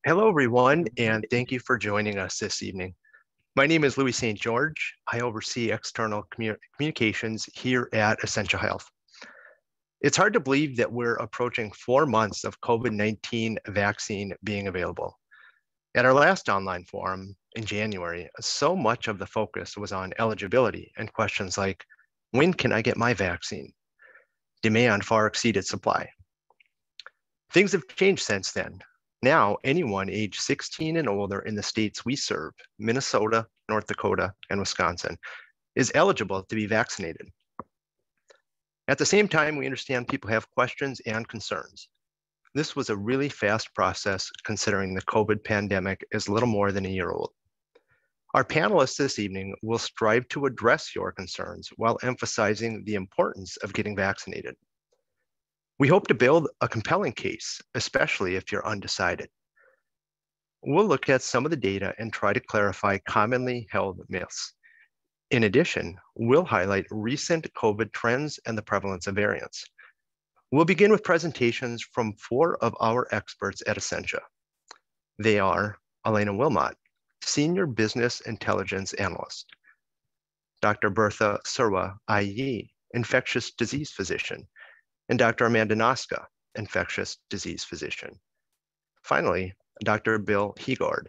Hello, everyone, and thank you for joining us this evening. My name is Louis St. George. I oversee external communications here at Essentia Health. It's hard to believe that we're approaching 4 months of COVID-19 vaccine being available. At our last online forum in January, so much of the focus was on eligibility and questions like, when can I get my vaccine? Demand far exceeded supply. Things have changed since then. Now, anyone age 16 and older in the states we serve, Minnesota, North Dakota, and Wisconsin, is eligible to be vaccinated. At the same time, we understand people have questions and concerns. This was a really fast process considering the COVID pandemic is little more than a year old. Our panelists this evening will strive to address your concerns while emphasizing the importance of getting vaccinated. We hope to build a compelling case, especially if you're undecided. We'll look at some of the data and try to clarify commonly held myths. In addition, we'll highlight recent COVID trends and the prevalence of variants. We'll begin with presentations from 4 of our experts at Essentia. They are Elena Willmot, Senior Business Intelligence Analyst, Dr. Bertha Ayi, Infectious Disease Physician, and Dr. Amanda Noska, Infectious Disease Physician. Finally, Dr. Bill Heegaard,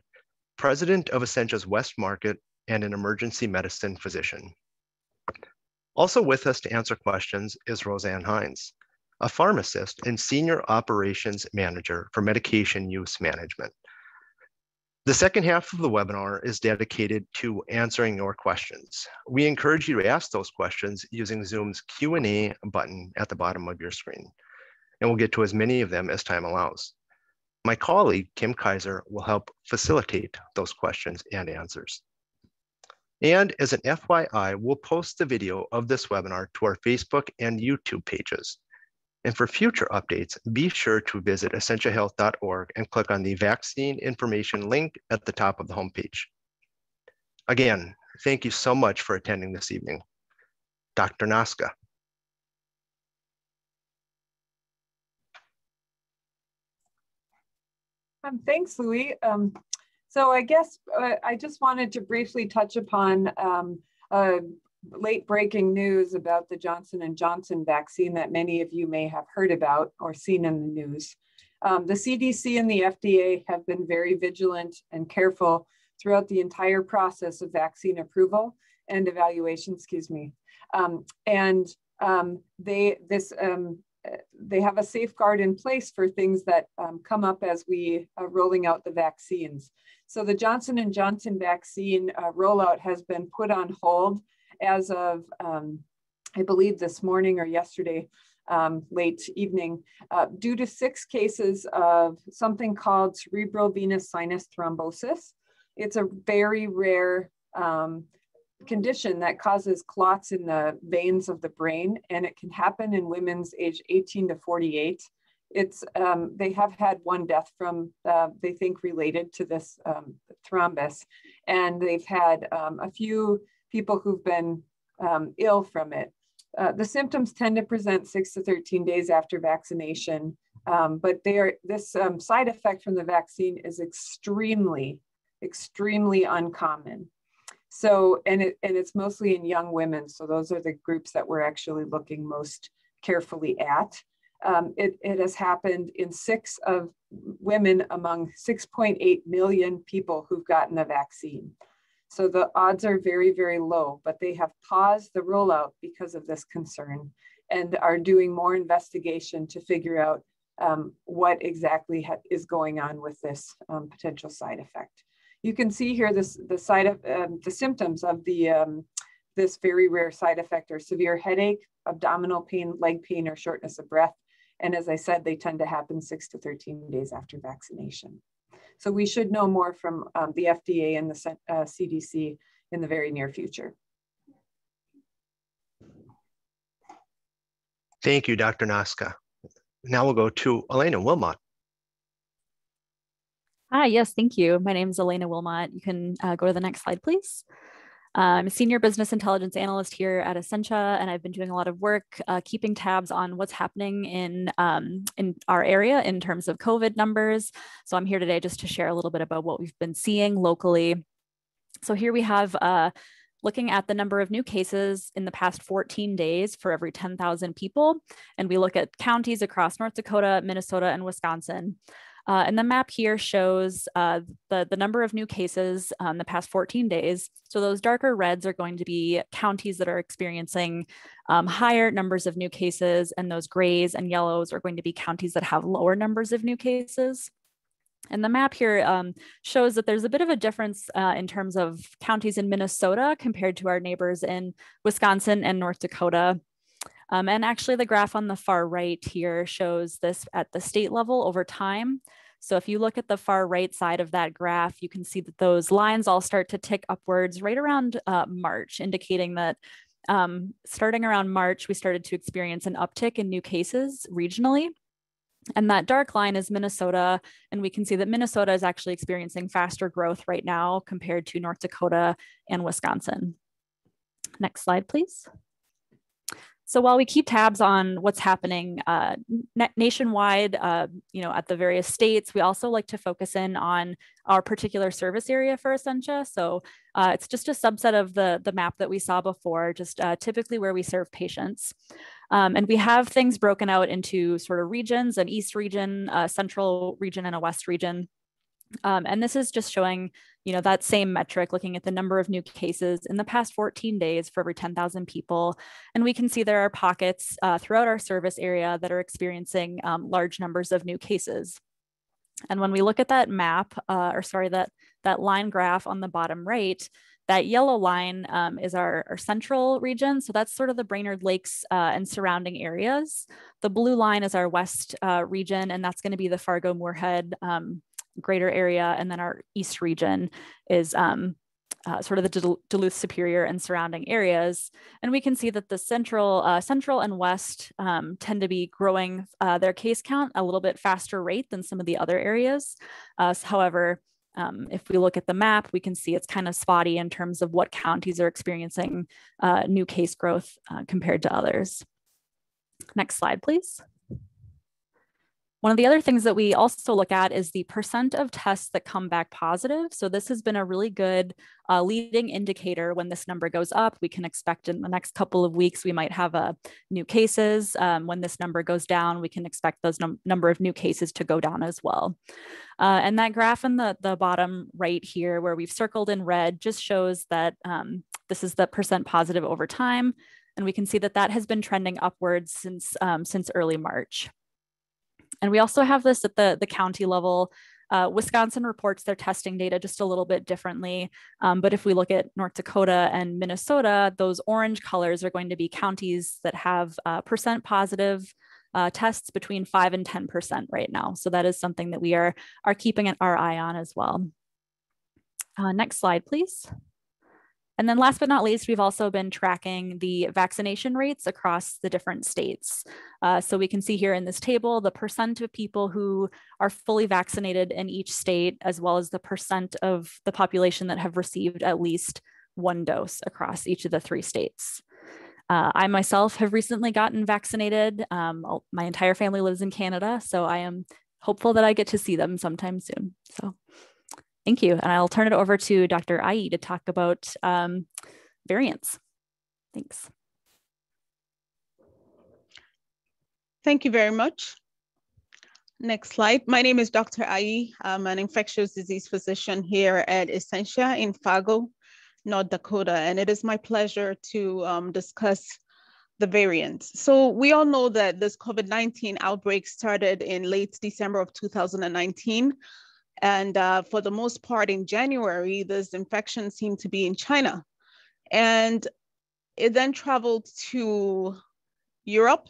President of Essentia's West Market and an emergency medicine physician. Also with us to answer questions is Roseanne Hines, a pharmacist and Senior Operations Manager for Medication Use Management. The second half of the webinar is dedicated to answering your questions. We encourage you to ask those questions using Zoom's Q&A button at the bottom of your screen, and we'll get to as many of them as time allows. My colleague, Kim Kaiser, will help facilitate those questions and answers. And as an FYI, we'll post the video of this webinar to our Facebook and YouTube pages. And for future updates, be sure to visit essentiahealth.org and click on the vaccine information link at the top of the homepage. Again, thank you so much for attending this evening. Dr. Noska. Thanks, Louis. So I guess I just wanted to briefly touch upon late breaking news about the Johnson & Johnson vaccine that many of you may have heard about or seen in the news. The CDC and the FDA have been very vigilant and careful throughout the entire process of vaccine approval and evaluation, they have a safeguard in place for things that come up as we are rolling out the vaccines. So the Johnson & Johnson vaccine rollout has been put on hold as of, I believe this morning or yesterday, late evening, due to 6 cases of something called cerebral venous sinus thrombosis. It's a very rare condition that causes clots in the veins of the brain, and it can happen in women's age 18 to 48. They have had 1 death from, they think, related to this thrombus, and they've had a few people who've been ill from it. The symptoms tend to present 6 to 13 days after vaccination, but this side effect from the vaccine is extremely uncommon. So, and it's mostly in young women. So those are the groups that we're actually looking most carefully at. It has happened in 6 of women among 6.8 million people who've gotten the vaccine. So the odds are very, very low, but they have paused the rollout because of this concern and are doing more investigation to figure out what exactly is going on with this potential side effect. You can see here the symptoms of this very rare side effect are severe headache, abdominal pain, leg pain, or shortness of breath. And as I said, they tend to happen 6 to 13 days after vaccination. So we should know more from the FDA and the CDC in the very near future. Thank you, Dr. Noska. Now we'll go to Elena Willmot. Hi, yes, thank you. My name is Elena Willmot. You can go to the next slide, please. I'm a senior business intelligence analyst here at Essentia, and I've been doing a lot of work keeping tabs on what's happening in our area in terms of COVID numbers. So I'm here today just to share a little bit about what we've been seeing locally. So here we have looking at the number of new cases in the past 14 days for every 10,000 people. And we look at counties across North Dakota, Minnesota, and Wisconsin. And the map here shows the number of new cases in the past 14 days. So those darker reds are going to be counties that are experiencing higher numbers of new cases, and those grays and yellows are going to be counties that have lower numbers of new cases. And the map here shows that there's a bit of a difference in terms of counties in Minnesota compared to our neighbors in Wisconsin and North Dakota. And actually the graph on the far right here shows this at the state level over time. So if you look at the far right side of that graph, you can see that those lines all start to tick upwards right around March, indicating that starting around March, we started to experience an uptick in new cases regionally. And that dark line is Minnesota. And we can see that Minnesota is actually experiencing faster growth right now compared to North Dakota and Wisconsin. Next slide, please. So while we keep tabs on what's happening nationwide, at the various states, we also like to focus in on our particular service area for Essentia. So it's just a subset of the map that we saw before, just typically where we serve patients. And we have things broken out into sort of regions, an east region, a central region, and a west region. And this is just showing, that same metric, looking at the number of new cases in the past 14 days for every 10,000 people. And we can see there are pockets throughout our service area that are experiencing large numbers of new cases. And when we look at that map, that line graph on the bottom right, that yellow line is our central region. So that's sort of the Brainerd Lakes and surrounding areas. The blue line is our west region, and that's going to be the Fargo-Moorhead greater area. And then our east region is sort of the Duluth Superior and surrounding areas. And we can see that the central and west tend to be growing their case count a little bit faster rate than some of the other areas. However, if we look at the map, we can see it's kind of spotty in terms of what counties are experiencing new case growth compared to others. Next slide, please. One of the other things that we also look at is the percent of tests that come back positive. So this has been a really good leading indicator. When this number goes up, we can expect in the next couple of weeks, we might have new cases. When this number goes down, we can expect those number of new cases to go down as well. And that graph in the bottom right here, where we've circled in red, just shows that this is the percent positive over time. And we can see that that has been trending upwards since early March. And we also have this at the county level. Wisconsin reports their testing data just a little bit differently. But if we look at North Dakota and Minnesota, those orange colors are going to be counties that have percent positive tests between 5 and 10% right now. So that is something that we are keeping our eye on as well. Next slide, please. And then last but not least, we've also been tracking the vaccination rates across the different states. So we can see here in this table, the percent of people who are fully vaccinated in each state, as well as the percent of the population that have received at least one dose across each of the 3 states. I myself have recently gotten vaccinated. My entire family lives in Canada, so I am hopeful that I get to see them sometime soon. So. Thank you. And I'll turn it over to Dr. Ayi to talk about variants. Thanks. Thank you very much. Next slide. My name is Dr. Ayi. I'm an infectious disease physician here at Essentia in Fargo, North Dakota. And it is my pleasure to discuss the variants. So we all know that this COVID-19 outbreak started in late December of 2019. And for the most part in January, this infection seemed to be in China. And it then traveled to Europe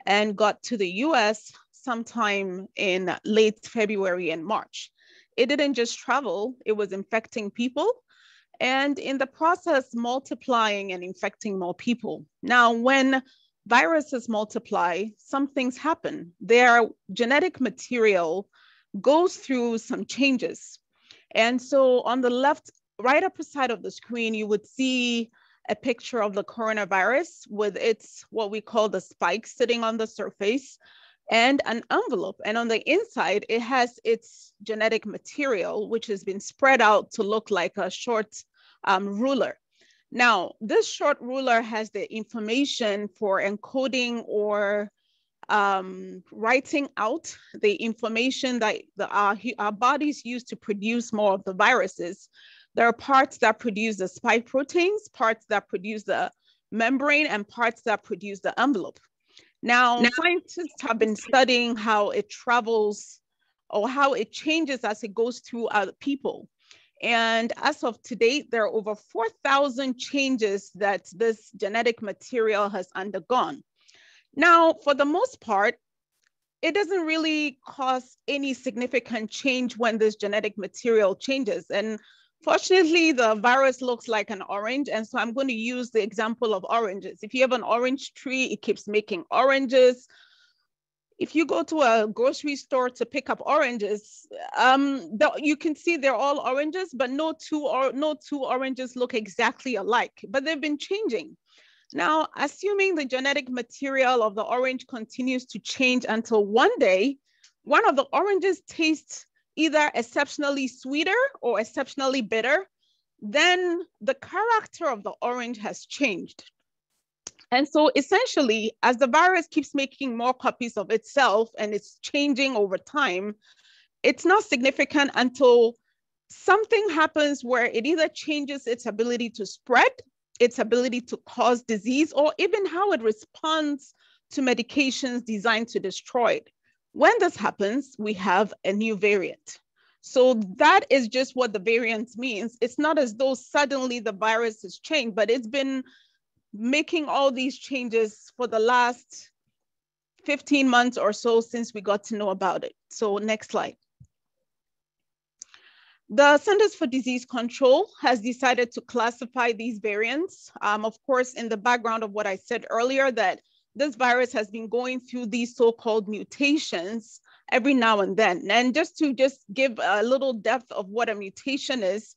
and got to the US sometime in late February and March. It didn't just travel, it was infecting people, and in the process, multiplying and infecting more people. Now, when viruses multiply, some things happen. Their genetic material goes through some changes. And so on the left right upper side of the screen, you would see a picture of the coronavirus with its, what we call the spike sitting on the surface, and an envelope. And on the inside, it has its genetic material, which has been spread out to look like a short ruler. Now, this short ruler has the information for encoding or writing out the information that our bodies use to produce more of the viruses. There are parts that produce the spike proteins, parts that produce the membrane, and parts that produce the envelope. Now, scientists have been studying how it travels or how it changes as it goes through other people. And as of today, there are over 4,000 changes that this genetic material has undergone. Now, for the most part, it doesn't really cause any significant change when this genetic material changes. And fortunately, the virus looks like an orange. And so I'm going to use the example of oranges. If you have an orange tree, it keeps making oranges. If you go to a grocery store to pick up oranges, you can see they're all oranges, but no two oranges look exactly alike, but they've been changing. Now, assuming the genetic material of the orange continues to change until one day, one of the oranges tastes either exceptionally sweeter or exceptionally bitter, then the character of the orange has changed. And so essentially, as the virus keeps making more copies of itself and it's changing over time, it's not significant until something happens where it either changes its ability to spread, its ability to cause disease, or even how it responds to medications designed to destroy it. When this happens, we have a new variant. So that is just what the variant means. It's not as though suddenly the virus has changed, but it's been making all these changes for the last 15 months or so since we got to know about it. So next slide. The Centers for Disease Control has decided to classify these variants. Of course, in the background of what I said earlier, that this virus has been going through these so-called mutations every now and then. And just to give a little depth of what a mutation is,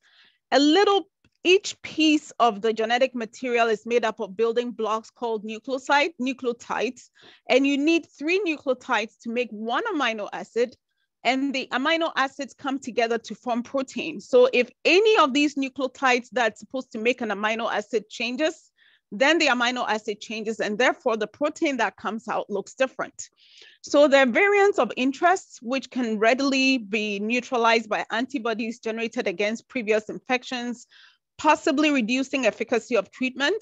each piece of the genetic material is made up of building blocks called nucleotides, and you need 3 nucleotides to make 1 amino acid, and the amino acids come together to form protein. So if any of these nucleotides that's supposed to make an amino acid changes, then the amino acid changes, and therefore the protein that comes out looks different. So there are variants of interest which can readily be neutralized by antibodies generated against previous infections, possibly reducing efficacy of treatment.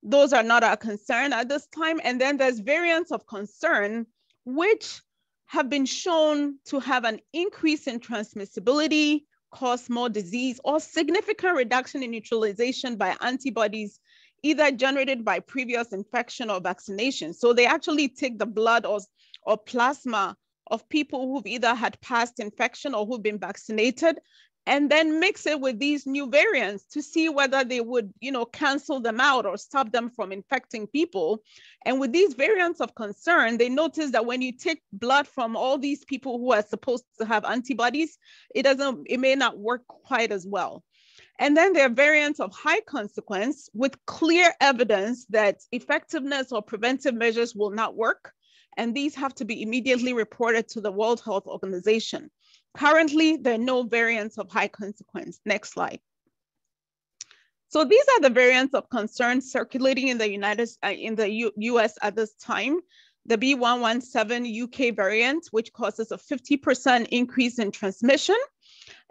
Those are not our concern at this time. And then there's variants of concern, which have been shown to have an increase in transmissibility, cause more disease, or significant reduction in neutralization by antibodies, either generated by previous infection or vaccination. So they actually take the blood or plasma of people who've either had past infection or who've been vaccinated, and then mix it with these new variants to see whether they would, cancel them out or stop them from infecting people. And with these variants of concern, they notice that when you take blood from all these people who are supposed to have antibodies, it may not work quite as well. And then there are variants of high consequence with clear evidence that effectiveness or preventive measures will not work. And these have to be immediately reported to the World Health Organization. Currently, there are no variants of high consequence. Next slide. So these are the variants of concern circulating in the US at this time. The B117 UK variant, which causes a 50% increase in transmission.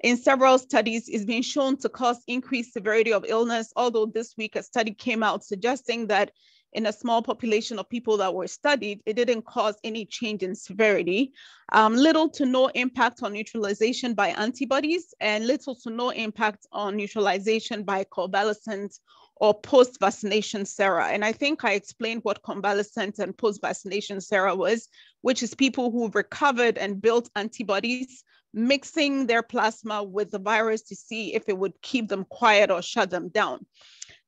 In several studies, is being shown to cause increased severity of illness, although this week a study came out suggesting that in a small population of people that were studied, it didn't cause any change in severity. Little to no impact on neutralization by antibodies, and little to no impact on neutralization by convalescent or post-vaccination sera. And I think I explained what convalescent and post-vaccination sera was, which is people who recovered and built antibodies, mixing their plasma with the virus to see if it would keep them quiet or shut them down.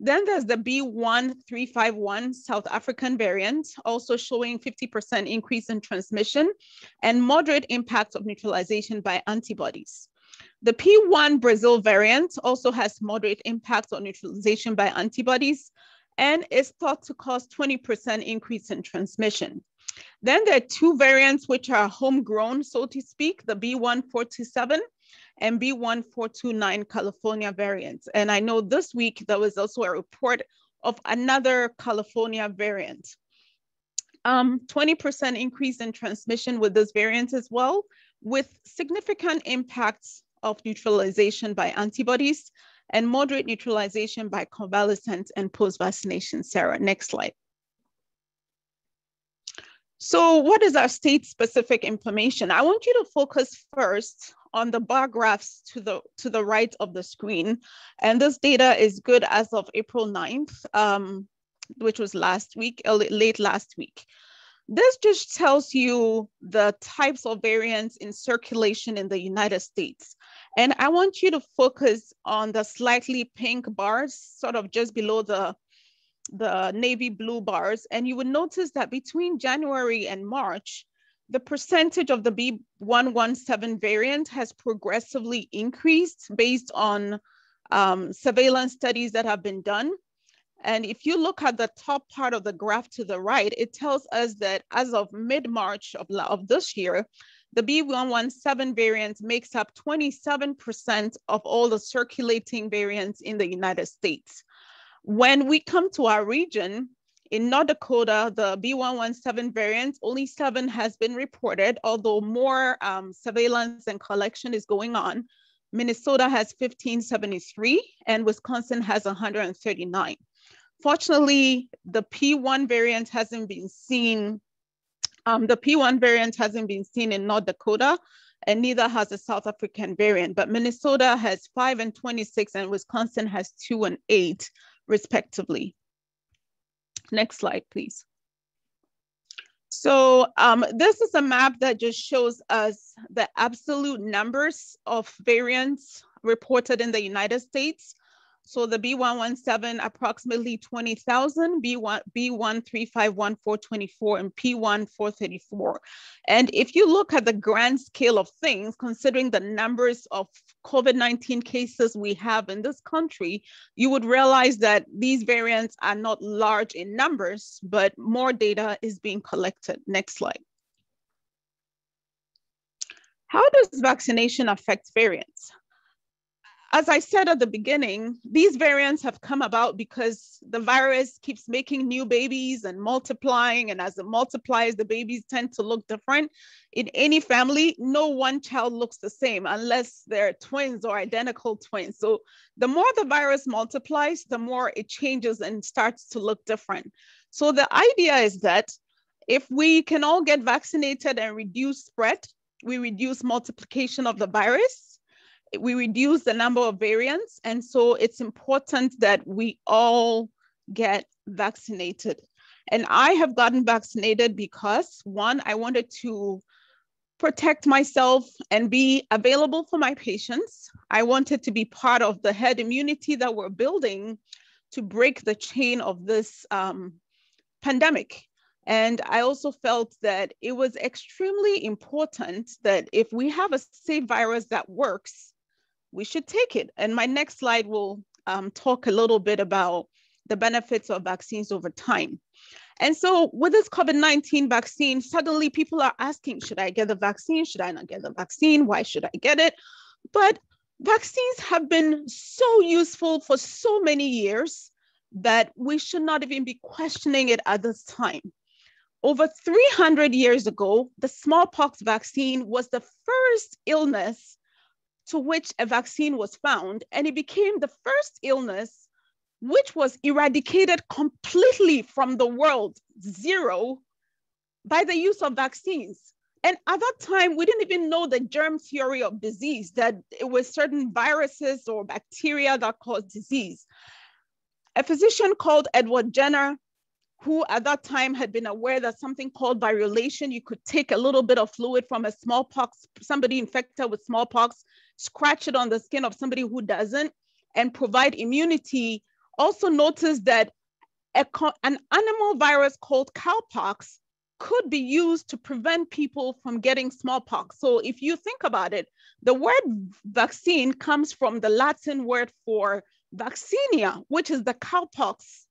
Then there's the B1351 South African variant, also showing 50% increase in transmission and moderate impact of neutralization by antibodies. The P1 Brazil variant also has moderate impact on neutralization by antibodies and is thought to cause 20% increase in transmission. Then there are two variants which are homegrown, so to speak, the B1427 and B1429 California variants. And I know this week there was also a report of another California variant. 20% increase in transmission with this variant as well, with significant impacts of neutralization by antibodies and moderate neutralization by convalescent and post-vaccination sera. Next slide. So what is our state-specific information? I want you to focus first on the bar graphs to the right of the screen. And this data is good as of April 9th, which was last week, late last week. This just tells you the types of variants in circulation in the United States. And I want you to focus on the slightly pink bars, sort of just below the navy blue bars. And you would notice that between January and March, the percentage of the B117 variant has progressively increased based on surveillance studies that have been done. And if you look at the top part of the graph to the right, it tells us that as of mid-March of this year, the B117 variant makes up 27% of all the circulating variants in the United States. When we come to our region, in North Dakota, the B117 variant, only 7 has been reported, although more surveillance and collection is going on. Minnesota has 1573 and Wisconsin has 139. Fortunately, the P1 variant hasn't been seen. The P1 variant hasn't been seen in North Dakota, and neither has the South African variant. But Minnesota has 5 and 26, and Wisconsin has 2 and 8, respectively. Next slide, please. So this is a map that just shows us the absolute numbers of variants reported in the United States. So the B117, approximately 20,000, B1351424, and P1434. And if you look at the grand scale of things, considering the numbers of COVID-19 cases we have in this country, you would realize that these variants are not large in numbers, but more data is being collected. Next slide. How does vaccination affect variants? As I said at the beginning, these variants have come about because the virus keeps making new babies and multiplying. And as it multiplies, the babies tend to look different. In any family, no one child looks the same unless they're twins or identical twins. So the more the virus multiplies, the more it changes and starts to look different. So the idea is that if we can all get vaccinated and reduce spread, we reduce multiplication of the virus, we reduce the number of variants. And so it's important that we all get vaccinated. And I have gotten vaccinated because, one, I wanted to protect myself and be available for my patients. I wanted to be part of the herd immunity that we're building to break the chain of this pandemic. And I also felt that it was extremely important that if we have a safe virus that works, we should take it. And my next slide will talk a little bit about the benefits of vaccines over time. And so with this COVID-19 vaccine, suddenly people are asking, should I get the vaccine? Should I not get the vaccine? Why should I get it? But vaccines have been so useful for so many years that we should not even be questioning it at this time. Over 300 years ago, the smallpox vaccine was the first illness to which a vaccine was found, and it became the first illness which was eradicated completely from the world, zero, by the use of vaccines. And at that time, we didn't even know the germ theory of disease, that it was certain viruses or bacteria that caused disease. A physician called Edward Jenner, who at that time had been aware that something called virulation, you could take a little bit of fluid from a smallpox, somebody infected with smallpox, scratch it on the skin of somebody who doesn't, and provide immunity, also noticed that an animal virus called cowpox could be used to prevent people from getting smallpox. So if you think about it, the word vaccine comes from the Latin word for vaccinia, which is the cowpox,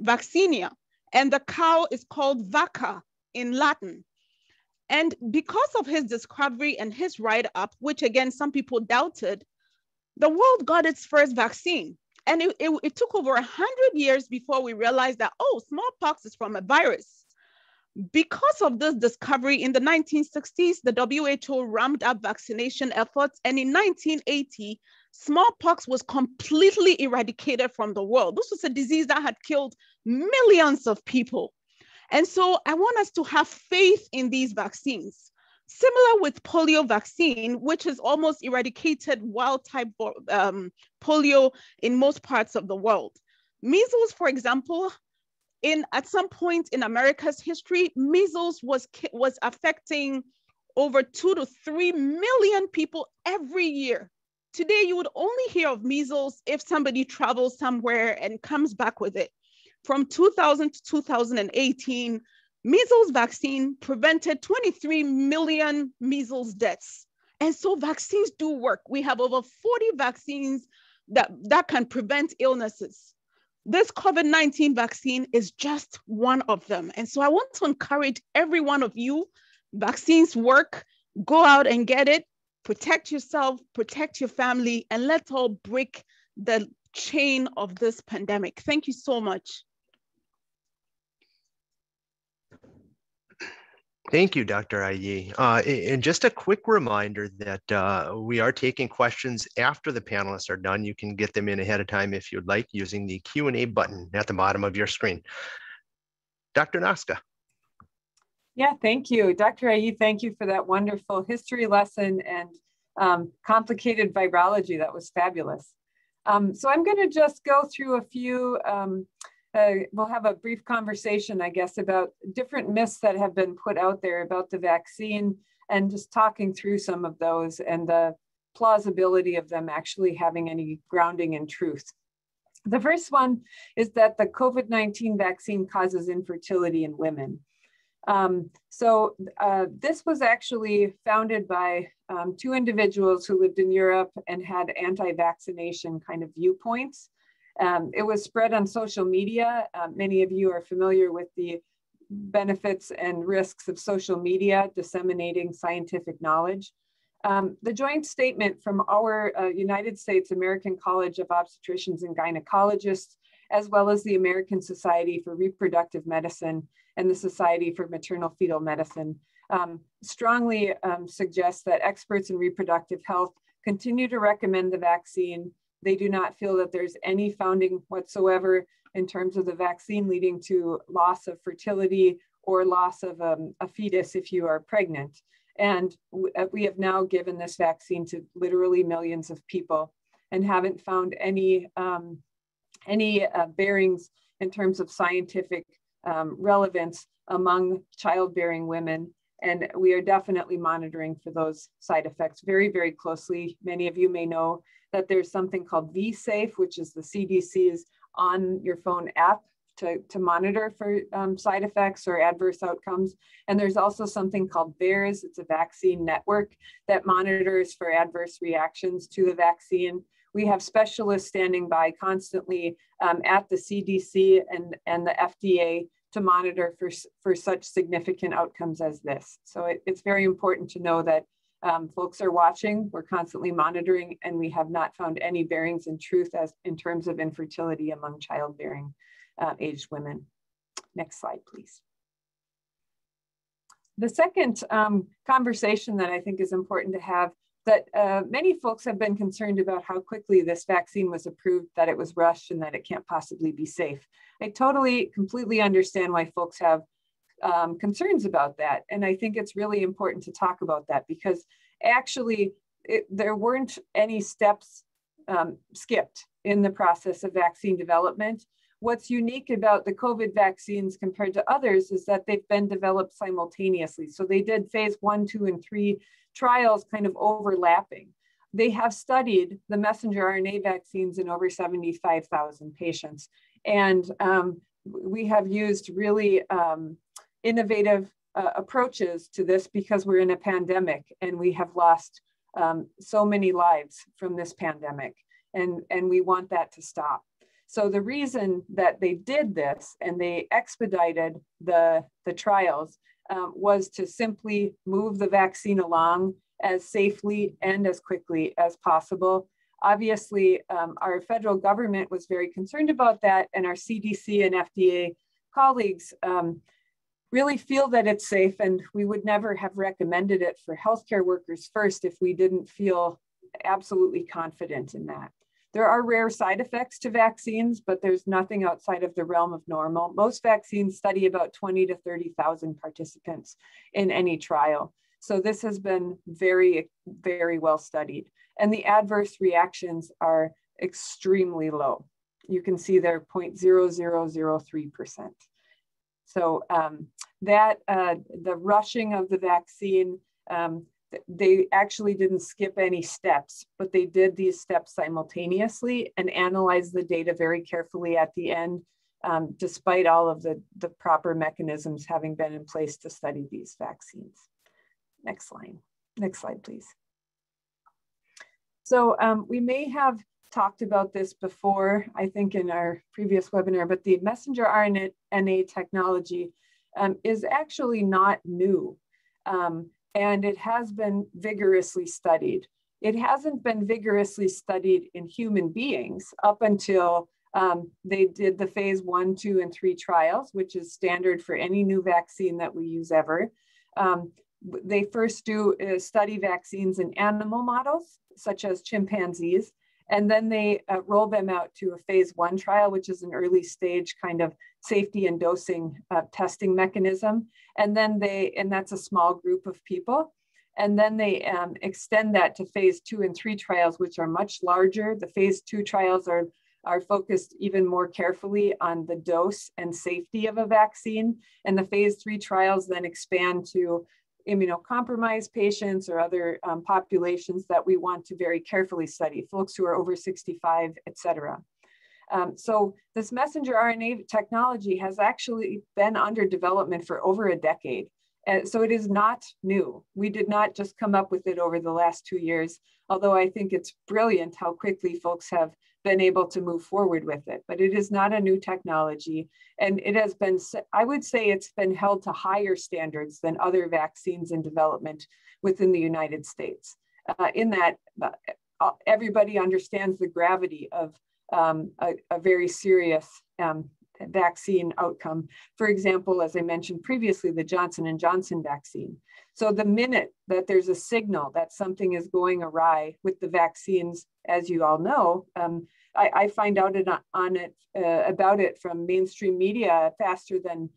vaccinia. And the cow is called vacca in Latin. And because of his discovery and his write-up, which again, some people doubted, the world got its first vaccine. And it took over 100 years before we realized that, oh, smallpox is from a virus. Because of this discovery in the 1960s, the WHO ramped up vaccination efforts. And in 1980, smallpox was completely eradicated from the world. This was a disease that had killed millions of people. And so I want us to have faith in these vaccines. Similar with polio vaccine, which has almost eradicated wild-type polio in most parts of the world. Measles, for example, at some point in America's history, measles was affecting over 2 to 3 million people every year. Today, you would only hear of measles if somebody travels somewhere and comes back with it. From 2000 to 2018, measles vaccine prevented 23 million measles deaths. And so vaccines do work. We have over 40 vaccines that can prevent illnesses. This COVID-19 vaccine is just one of them. And so I want to encourage every one of you, vaccines work, go out and get it, protect yourself, protect your family, and let's all break the chain of this pandemic. Thank you so much. Thank you, Dr. Ayi. And just a quick reminder that we are taking questions after the panelists are done. You can get them in ahead of time if you'd like using the Q&A button at the bottom of your screen. Dr. Noska. Yeah, thank you. Dr. Ayi, thank you for that wonderful history lesson and complicated virology. That was fabulous. So I'm going to just go through a few we'll have a brief conversation, I guess, about different myths that have been put out there about the vaccine and just talking through some of those and the plausibility of them actually having any grounding in truth. The first one is that the COVID-19 vaccine causes infertility in women. This was actually founded by 2 individuals who lived in Europe and had anti-vaccination kind of viewpoints. It was spread on social media. Many of you are familiar with the benefits and risks of social media disseminating scientific knowledge. The joint statement from our United States American College of Obstetricians and Gynecologists, as well as the American Society for Reproductive Medicine and the Society for Maternal Fetal Medicine, strongly suggests that experts in reproductive health continue to recommend the vaccine. They do not feel that there's any founding whatsoever in terms of the vaccine leading to loss of fertility or loss of a fetus if you are pregnant. And we have now given this vaccine to literally millions of people and haven't found any bearings in terms of scientific relevance among childbearing women. And we are definitely monitoring for those side effects very, very closely. Many of you may know that there's something called vSafe, which is the CDC's on your phone app to monitor for side effects or adverse outcomes. And there's also something called VAERS. It's a vaccine network that monitors for adverse reactions to the vaccine. We have specialists standing by constantly at the CDC and the FDA to monitor for such significant outcomes as this. So it's very important to know that folks are watching, we're constantly monitoring, and we have not found any bearings in truth as in terms of infertility among childbearing aged women. Next slide, please. The second conversation that I think is important to have, that many folks have been concerned about how quickly this vaccine was approved, that it was rushed and that it can't possibly be safe. I completely understand why folks have concerns about that. And I think it's really important to talk about that because actually there weren't any steps skipped in the process of vaccine development. What's unique about the COVID vaccines compared to others is that they've been developed simultaneously. So they did phase 1, 2, and 3 trials kind of overlapping. They have studied the messenger RNA vaccines in over 75,000 patients. And we have used really innovative approaches to this because we're in a pandemic and we have lost so many lives from this pandemic, and we want that to stop. So the reason that they did this and they expedited the trials was to simply move the vaccine along as safely and as quickly as possible. Obviously, our federal government was very concerned about that, and our CDC and FDA colleagues really feel that it's safe, and we would never have recommended it for healthcare workers first if we didn't feel absolutely confident in that. There are rare side effects to vaccines, but there's nothing outside of the realm of normal. Most vaccines study about 20 to 30,000 participants in any trial. So this has been very, very well studied. And the adverse reactions are extremely low. You can see they're 0.0003%. So the rushing of the vaccine, they actually didn't skip any steps, but they did these steps simultaneously and analyzed the data very carefully at the end, despite all of the proper mechanisms having been in place to study these vaccines. Next slide, please. So we may have talked about this before, I think in our previous webinar, but the messenger RNA technology is actually not new. And it has been vigorously studied. It hasn't been vigorously studied in human beings up until they did the phase 1, 2, and 3 trials, which is standard for any new vaccine that we use ever. They first do study vaccines in animal models, such as chimpanzees, and then they roll them out to a phase 1 trial, which is an early stage kind of safety and dosing testing mechanism. And then that's a small group of people. And then they extend that to phase 2 and 3 trials, which are much larger. The phase 2 trials are focused even more carefully on the dose and safety of a vaccine. And the phase 3 trials then expand to immunocompromised patients or other populations that we want to very carefully study, folks who are over 65, et cetera. So this messenger RNA technology has actually been under development for over a decade. So it is not new. We did not just come up with it over the last 2 years, although I think it's brilliant how quickly folks have been able to move forward with it. But it is not a new technology. And it has been, I would say it's been held to higher standards than other vaccines in development within the United States. In that everybody understands the gravity of a very serious vaccine outcome. For example, as I mentioned previously, the Johnson & Johnson vaccine. So the minute that there's a signal that something is going awry with the vaccines, as you all know, I find out about it from mainstream media faster than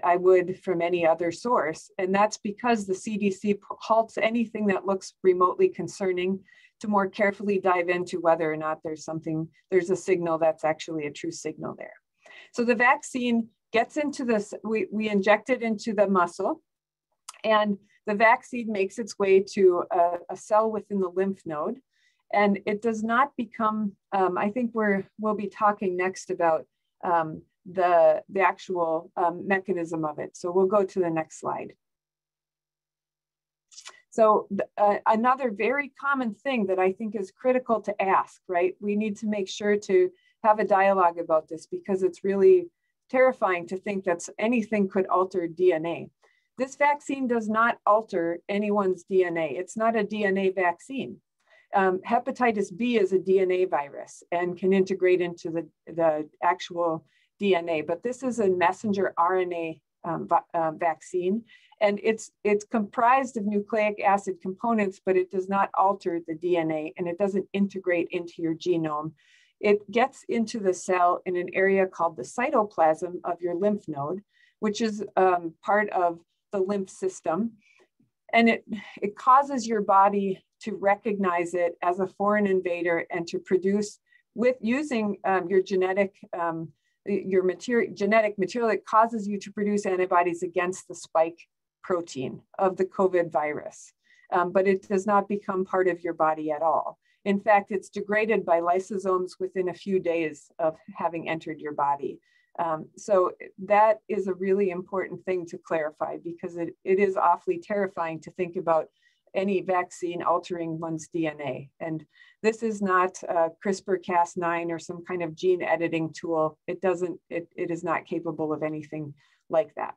I would from any other source. And that's because the CDC halts anything that looks remotely concerning to more carefully dive into whether or not there's a signal that's actually a true signal there. So the vaccine gets into this, we inject it into the muscle, and the vaccine makes its way to a cell within the lymph node. And it does not become, I think we'll be talking next about the actual mechanism of it. So we'll go to the next slide. So another very common thing that I think is critical to ask, right? We need to make sure to have a dialogue about this because it's really terrifying to think that anything could alter DNA. This vaccine does not alter anyone's DNA. It's not a DNA vaccine. Hepatitis B is a DNA virus and can integrate into the actual DNA, but this is a messenger RNA vaccine. And it's comprised of nucleic acid components, but it does not alter the DNA and it doesn't integrate into your genome. It gets into the cell in an area called the cytoplasm of your lymph node, which is part of the lymph system. And it causes your body to recognize it as a foreign invader and to produce, using your genetic material, it causes you to produce antibodies against the spike protein of the COVID virus, but it does not become part of your body at all. In fact, it's degraded by lysosomes within a few days of having entered your body. So that is a really important thing to clarify, because it is awfully terrifying to think about any vaccine altering one's DNA. And this is not CRISPR-Cas9 or some kind of gene editing tool. It is not capable of anything like that.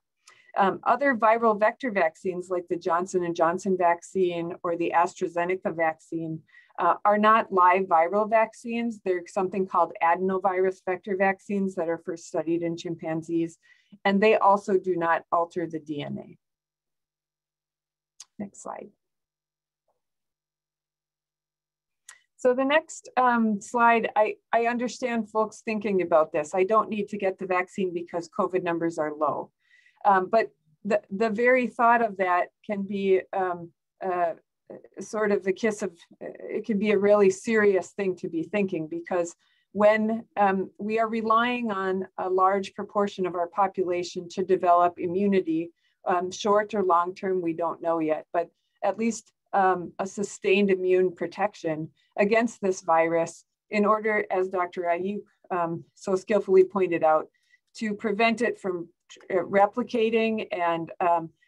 Other viral vector vaccines like the Johnson & Johnson vaccine or the AstraZeneca vaccine are not live viral vaccines. They're something called adenovirus vector vaccines that are first studied in chimpanzees, and they also do not alter the DNA. Next slide. So the next slide, I understand folks thinking about this. I don't need to get the vaccine because COVID numbers are low. But the very thought of that can be sort of the kiss of, it can be a really serious thing to be thinking, because when we are relying on a large proportion of our population to develop immunity, short or long term, we don't know yet, but at least a sustained immune protection against this virus in order, as Dr. Ayi so skillfully pointed out, to prevent it from replicating and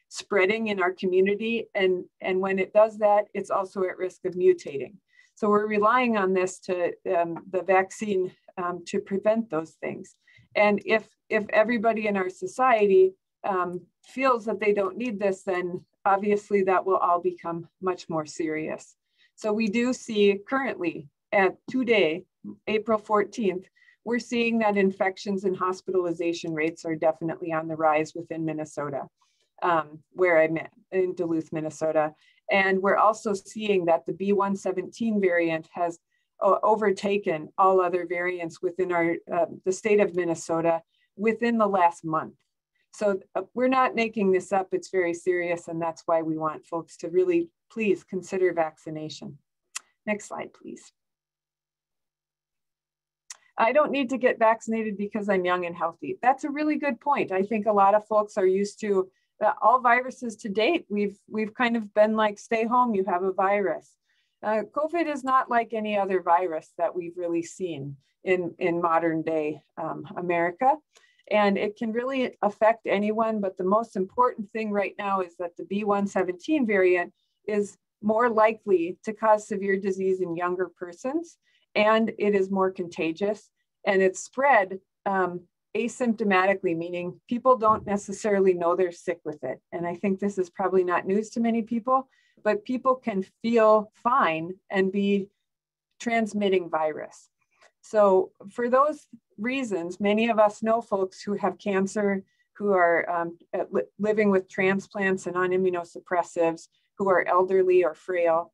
spreading in our community. And when it does that, it's also at risk of mutating. So we're relying on this to the vaccine to prevent those things. And if everybody in our society feels that they don't need this, then obviously that will all become much more serious. So we do see currently at today, April 14th, we're seeing that infections and hospitalization rates are definitely on the rise within Minnesota, where I'm in Duluth, Minnesota. And we're also seeing that the B.1.17 variant has overtaken all other variants within the state of Minnesota within the last month. So we're not making this up, it's very serious, and that's why we want folks to really please consider vaccination. Next slide, please. I don't need to get vaccinated because I'm young and healthy. That's a really good point. I think a lot of folks are used to all viruses to date. We've kind of been like, stay home, you have a virus. COVID is not like any other virus that we've really seen in modern day America. And it can really affect anyone, but the most important thing right now is that the B.1.17 variant is more likely to cause severe disease in younger persons, and it is more contagious, and it's spread asymptomatically, meaning people don't necessarily know they're sick with it. And I think this is probably not news to many people, but people can feel fine and be transmitting virus. So for those reasons, many of us know folks who have cancer, who are living with transplants and on immunosuppressives, who are elderly or frail.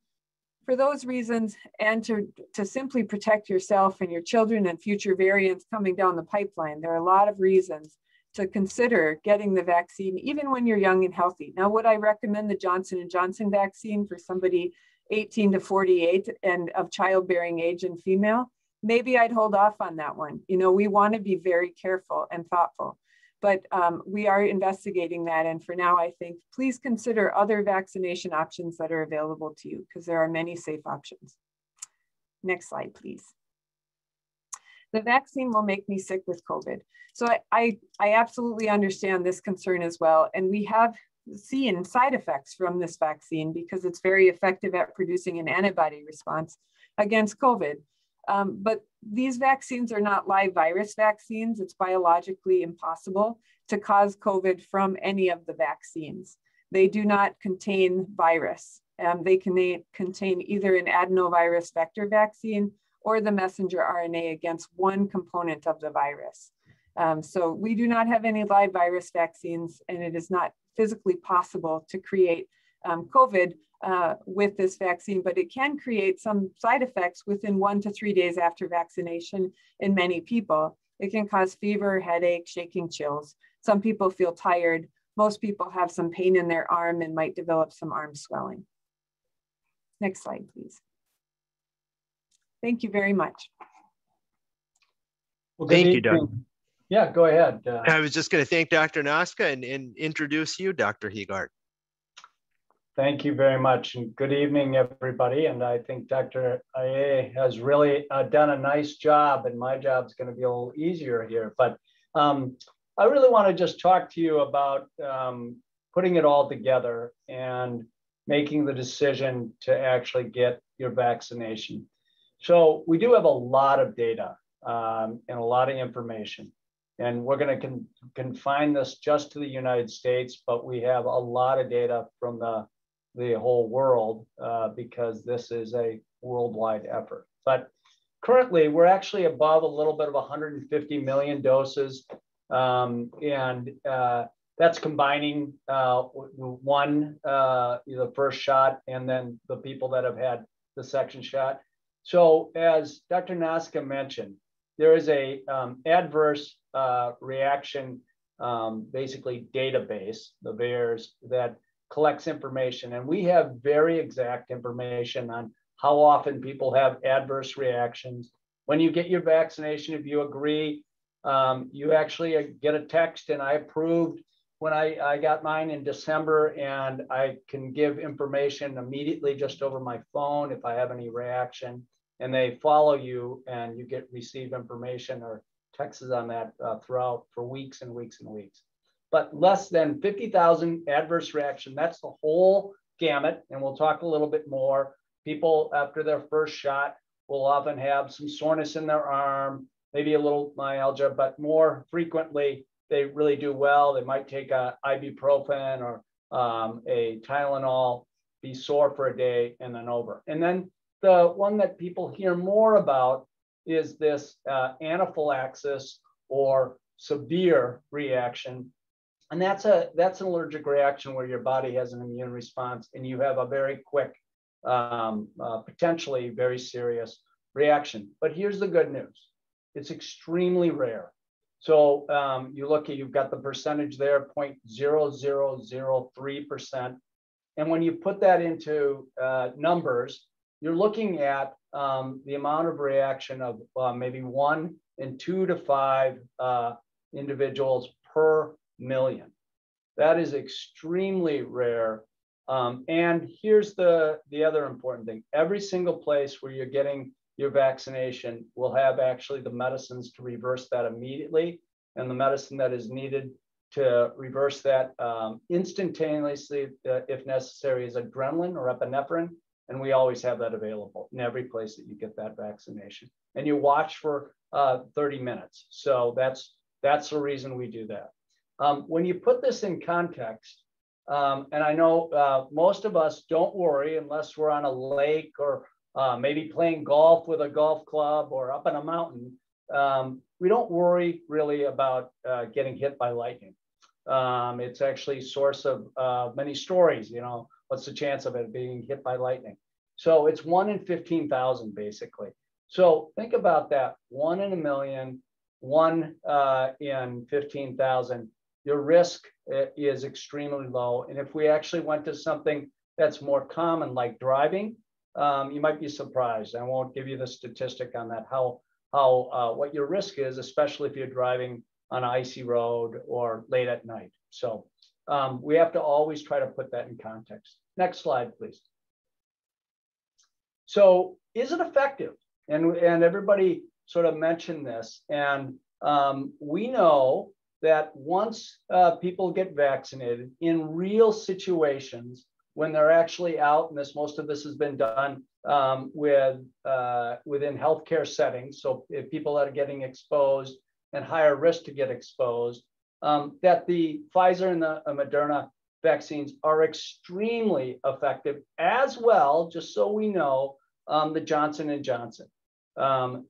For those reasons, and to simply protect yourself and your children and future variants coming down the pipeline, there are a lot of reasons to consider getting the vaccine, even when you're young and healthy. Now, would I recommend the Johnson & Johnson vaccine for somebody 18 to 48 and of childbearing age and female? Maybe I'd hold off on that one. You know, we want to be very careful and thoughtful, but we are investigating that. And for now, I think please consider other vaccination options that are available to you, because there are many safe options. Next slide, please. The vaccine will make me sick with COVID. So I absolutely understand this concern as well. And we have seen side effects from this vaccine because it's very effective at producing an antibody response against COVID. But these vaccines are not live virus vaccines. It's biologically impossible to cause COVID from any of the vaccines. They do not contain virus. They can contain either an adenovirus vector vaccine or the messenger RNA against one component of the virus. So we do not have any live virus vaccines, and it is not physically possible to create COVID with this vaccine, but it can create some side effects within 1 to 3 days after vaccination in many people. It can cause fever, headache, shaking, chills. Some people feel tired. Most people have some pain in their arm and might develop some arm swelling. Next slide, please. Thank you very much. Well, thank you, Doug. Yeah, go ahead. I was just going to thank Dr. Noska and introduce you, Dr. Heegaard. Thank you very much, and good evening, everybody. And I think Dr. Ayi has really done a nice job, and my job is going to be a little easier here. But I really want to just talk to you about putting it all together and making the decision to actually get your vaccination. So we do have a lot of data and a lot of information, and we're going to confine this just to the United States, but we have a lot of data from the whole world because this is a worldwide effort. But currently, we're actually above a little bit of 150 million doses, and that's combining the first shot and then the people that have had the second shot. So as Dr. Noska mentioned, there is a adverse reaction, basically database, the VAERS, that collects information. And we have very exact information on how often people have adverse reactions. When you get your vaccination, if you agree, you actually get a text, and I approved when I got mine in December, and I can give information immediately just over my phone if I have any reaction, and they follow you and you receive information or texts on that throughout for weeks and weeks and weeks. But less than 50,000 adverse reaction, that's the whole gamut. And we'll talk a little bit more. People after their first shot will often have some soreness in their arm, maybe a little myalgia, but more frequently, they really do well. They might take a ibuprofen or a Tylenol, be sore for a day, and then over. And then the one that people hear more about is this anaphylaxis or severe reaction. And that's an allergic reaction where your body has an immune response and you have a very quick, potentially very serious reaction. But here's the good news. It's extremely rare. So you've got the percentage there, 0.0003%. And when you put that into numbers, you're looking at the amount of reaction of maybe 1 in 2 to 5 individuals per million. That is extremely rare. And here's the other important thing. Every single place where you're getting your vaccination will have actually the medicines to reverse that immediately. And the medicine that is needed to reverse that instantaneously, if necessary, is adrenaline or epinephrine. And we always have that available in every place that you get that vaccination. And you watch for 30 minutes. So that's the reason we do that. When you put this in context, and I know most of us don't worry unless we're on a lake or maybe playing golf with a golf club or up on a mountain. We don't worry really about getting hit by lightning. It's actually a source of many stories. You know, what's the chance of it being hit by lightning? So it's 1 in 15,000 basically. So think about that, 1 in a million, 1 in 15,000. Your risk is extremely low. And if we actually went to something that's more common like driving, you might be surprised. I won't give you the statistic on that, what your risk is, especially if you're driving on an icy road or late at night. So we have to always try to put that in context. Next slide, please. So is it effective? And everybody sort of mentioned this. And we know that once people get vaccinated in real situations, when they're actually out, and most of this has been done within healthcare settings. So if people are getting exposed and higher risk to get exposed, that the Pfizer and the Moderna vaccines are extremely effective, as well, just so we know, the Johnson and Johnson.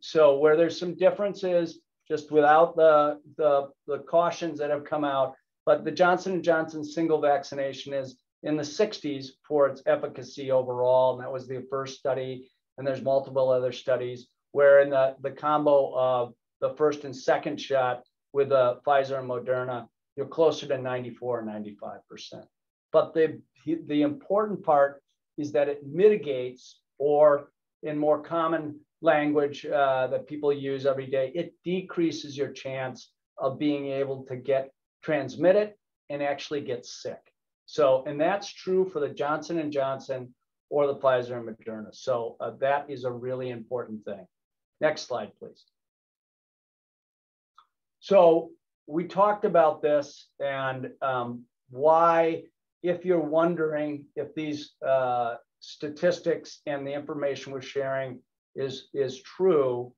So where there's some differences, just without the cautions that have come out, but the Johnson and Johnson single vaccination is in the 60s for its efficacy overall, and that was the first study. And there's multiple other studies where in the combo of the first and second shot with Pfizer and Moderna, you're closer to 94 or 95%. But the important part is that it mitigates, or in more common language that people use every day, it decreases your chance of being able to get transmitted and actually get sick. So, and that's true for the Johnson and Johnson or the Pfizer and Moderna. So that is a really important thing. Next slide, please. So we talked about this and why, if you're wondering if these statistics and the information we're sharing is true,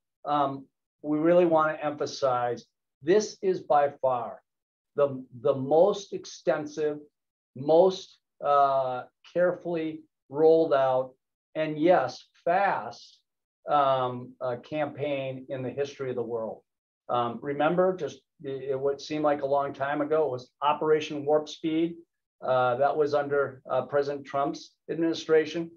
we really want to emphasize this is by far the most extensive, most carefully rolled out, and yes, fast campaign in the history of the world. Remember, just it would seem like a long time ago, it was Operation Warp Speed. That was under President Trump's administration.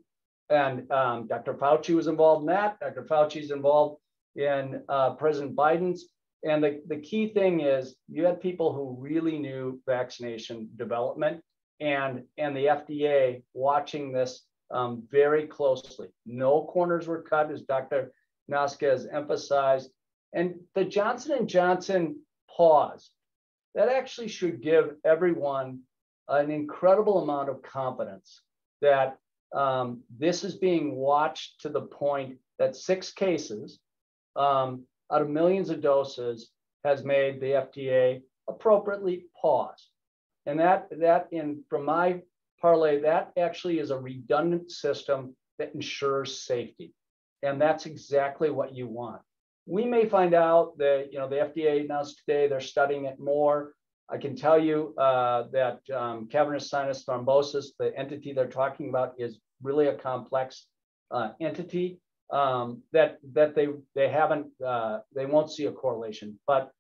And Dr. Fauci was involved in that. Dr. Fauci's involved in President Biden's. And the key thing is you had people who really knew vaccination development and the FDA watching this very closely. No corners were cut, as Dr. Noska has emphasized. And the Johnson & Johnson pause, that actually should give everyone an incredible amount of confidence that this is being watched to the point that 6 cases out of millions of doses has made the FDA appropriately pause. And that from my parlay, that actually is a redundant system that ensures safety. And that's exactly what you want. We may find out that, the FDA announced today they're studying it more. I can tell you that cavernous sinus thrombosis, the entity they're talking about, is really a complex entity that they haven't, they won't see a correlation. But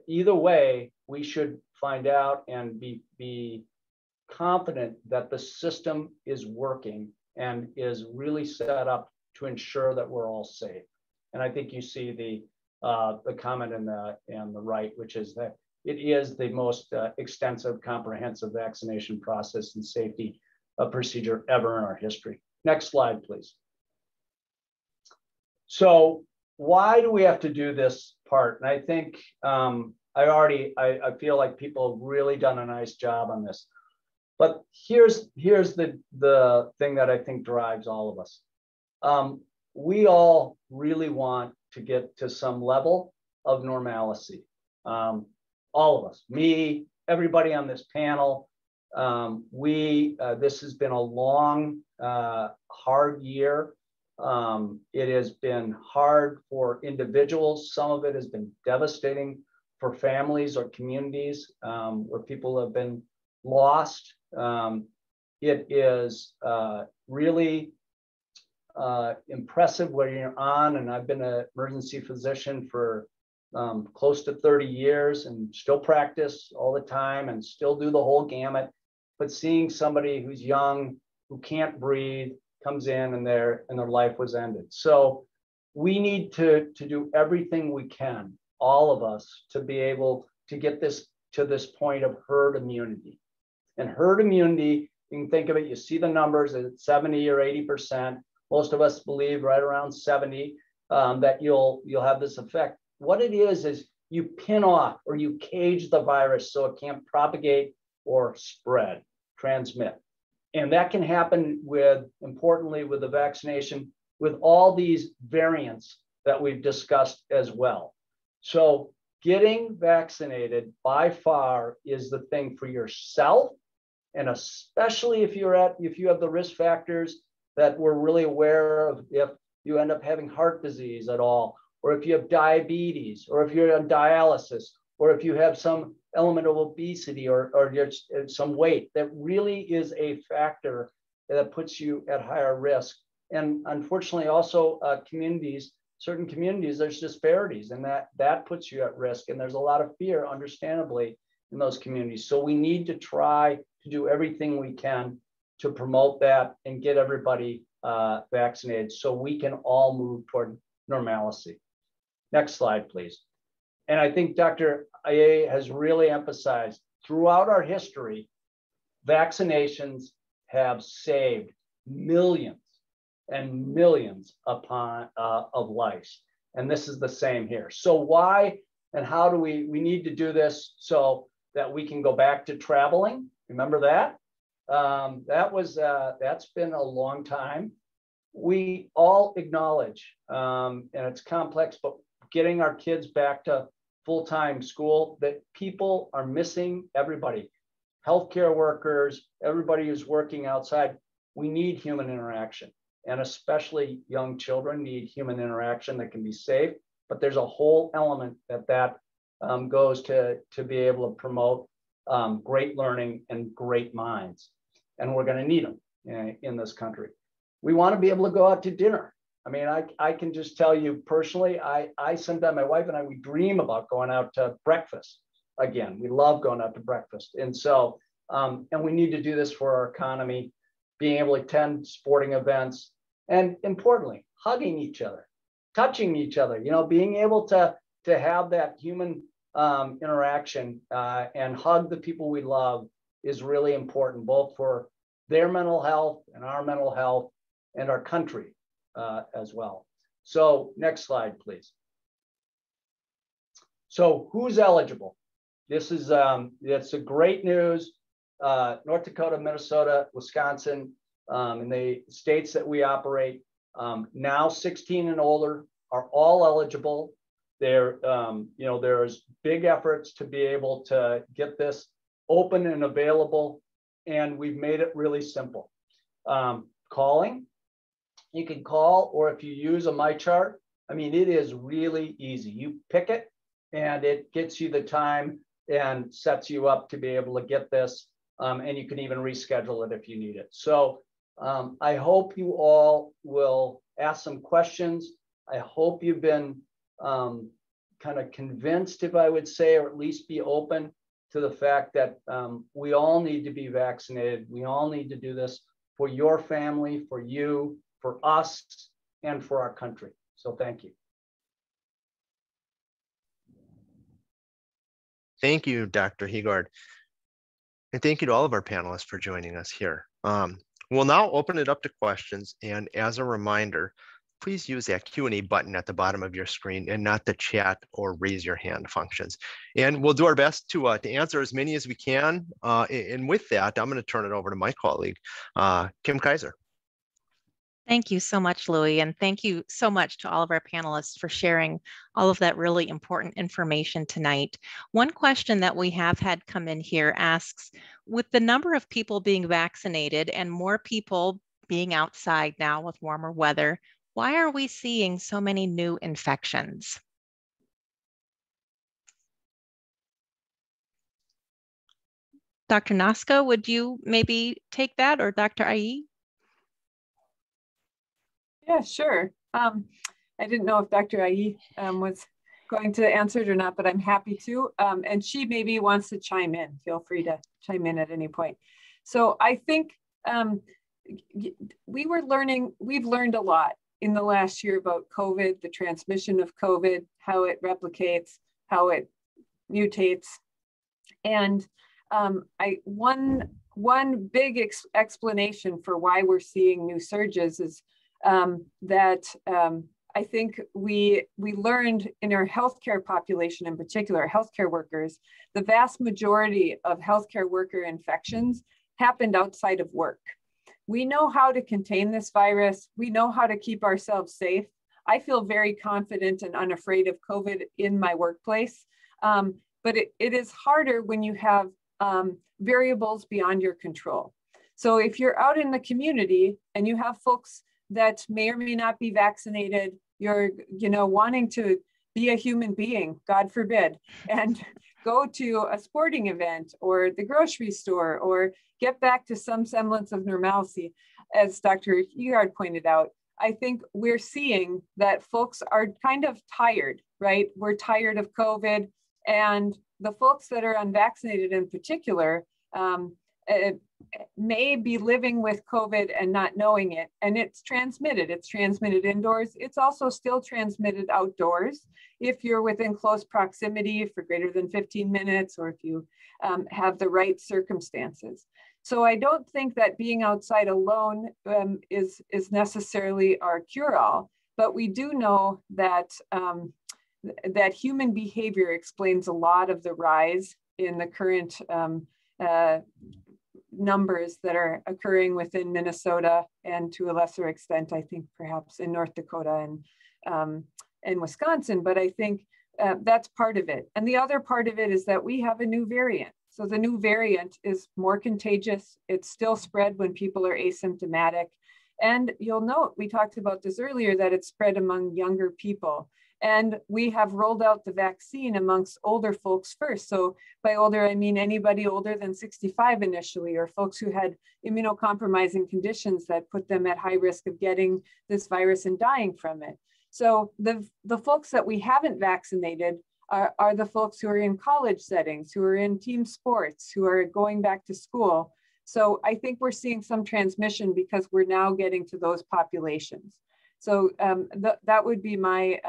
either way, we should find out and be confident that the system is working and is really set up to ensure that we're all safe. And I think you see the comment in the right, which is that it is the most extensive, comprehensive vaccination process and safety procedure ever in our history. Next slide, please. So why do we have to do this part? And I think I feel like people have really done a nice job on this. But here's the thing that I think drives all of us. We all really want to get to some level of normalcy. All of us, me, everybody on this panel, this has been a long, hard year. It has been hard for individuals. Some of it has been devastating for families or communities where people have been lost. It is really impressive where you're on, and I've been an emergency physician for close to 30 years and still practice all the time and still do the whole gamut. But seeing somebody who's young, who can't breathe, comes in and their life was ended. So we need to do everything we can, all of us, to be able to get this to this point of herd immunity. And herd immunity, you can think of it, you see the numbers at 70 or 80%. Most of us believe right around 70 that you'll have this effect. What it is you pin off or you cage the virus so it can't propagate or spread, transmit. And that can happen importantly with the vaccination, with all these variants that we've discussed as well. So getting vaccinated by far is the thing for yourself, and especially if you have the risk factors that we're really aware of, if you end up having heart disease at all, or if you have diabetes, or if you're on dialysis, or if you have some element of obesity or some weight, that really is a factor that puts you at higher risk. And unfortunately, also certain communities, there's disparities, and that puts you at risk. And there's a lot of fear, understandably, in those communities. So we need to try to do everything we can to promote that and get everybody vaccinated so we can all move toward normalcy. Next slide, please. And I think Dr. Ayi has really emphasized throughout our history, vaccinations have saved millions and millions of lives. And this is the same here. So why and how do we need to do this so that we can go back to traveling? Remember that? That's been a long time. We all acknowledge, and it's complex, but getting our kids back to full-time school, that people are missing everybody. Healthcare workers, everybody who's working outside. We need human interaction, and especially young children need human interaction that can be safe. But there's a whole element that goes to be able to promote great learning and great minds. And we're going to need them in this country. We want to be able to go out to dinner. I mean, I can just tell you personally, I sometimes, my wife and I, we dream about going out to breakfast again. We love going out to breakfast. And so, and we need to do this for our economy, being able to attend sporting events, and importantly, hugging each other, touching each other, you know, being able to have that human interaction and hug the people we love is really important, both for their mental health and our mental health and our country as well. So next slide, please. So who's eligible? This is, it's a great news. North Dakota, Minnesota, Wisconsin, in the states that we operate, now 16 and older are all eligible. There, you know, there's big efforts to be able to get this open and available, and we've made it really simple. Calling, you can call, or if you use a MyChart, I mean, it is really easy. You pick it, and it gets you the time and sets you up to be able to get this, and you can even reschedule it if you need it. So I hope you all will ask some questions. I hope you've been kind of convinced, if I would say, or at least be open to the fact that we all need to be vaccinated. We all need to do this for your family, for you, for us, and for our country. So thank you. Thank you, Dr. Heegaard. And thank you to all of our panelists for joining us here. We'll now open it up to questions. And as a reminder, please use that Q&A button at the bottom of your screen and not the chat or raise your hand functions. And we'll do our best to answer as many as we can. And with that, I'm going to turn it over to my colleague, Kim Kaiser. Thank you so much, Louis, and thank you so much to all of our panelists for sharing all of that really important information tonight. One question that we have had come in here asks, with the number of people being vaccinated and more people being outside now with warmer weather, why are we seeing so many new infections? Dr. Noska, would you maybe take that, or Dr. Ayi? Yeah, sure. I didn't know if Dr. Ayi was going to answer it or not, but I'm happy to. And she maybe wants to chime in. Feel free to chime in at any point. So I think we've learned a lot in the last year about COVID, the transmission of COVID, how it replicates, how it mutates. And one big explanation for why we're seeing new surges is that I think we learned in our healthcare population, in particular, healthcare workers, the vast majority of healthcare worker infections happened outside of work. We know how to contain this virus. We know how to keep ourselves safe. I feel very confident and unafraid of COVID in my workplace, but it is harder when you have variables beyond your control. So if you're out in the community and you have folks that may or may not be vaccinated, you're, wanting to be a human being, God forbid, and go to a sporting event or the grocery store or get back to some semblance of normalcy. As Dr. Heegaard pointed out, I think we're seeing that folks are kind of tired, right? We're tired of COVID, and the folks that are unvaccinated in particular, may be living with COVID and not knowing it. And it's transmitted. It's transmitted indoors. It's also still transmitted outdoors if you're within close proximity for greater than 15 minutes, or if you have the right circumstances. So I don't think that being outside alone is necessarily our cure-all, but we do know that, that human behavior explains a lot of the rise in the current numbers that are occurring within Minnesota, and to a lesser extent, I think perhaps in North Dakota and Wisconsin. But I think that's part of it. And the other part of it is that we have a new variant. So the new variant is more contagious. It's still spread when people are asymptomatic. And you'll note, we talked about this earlier, that it's spread among younger people. And we have rolled out the vaccine amongst older folks first. So by older, I mean anybody older than 65 initially, or folks who had immunocompromising conditions that put them at high risk of getting this virus and dying from it. So the folks that we haven't vaccinated are the folks who are in college settings, who are in team sports, who are going back to school. So I think we're seeing some transmission because we're now getting to those populations. So that would be my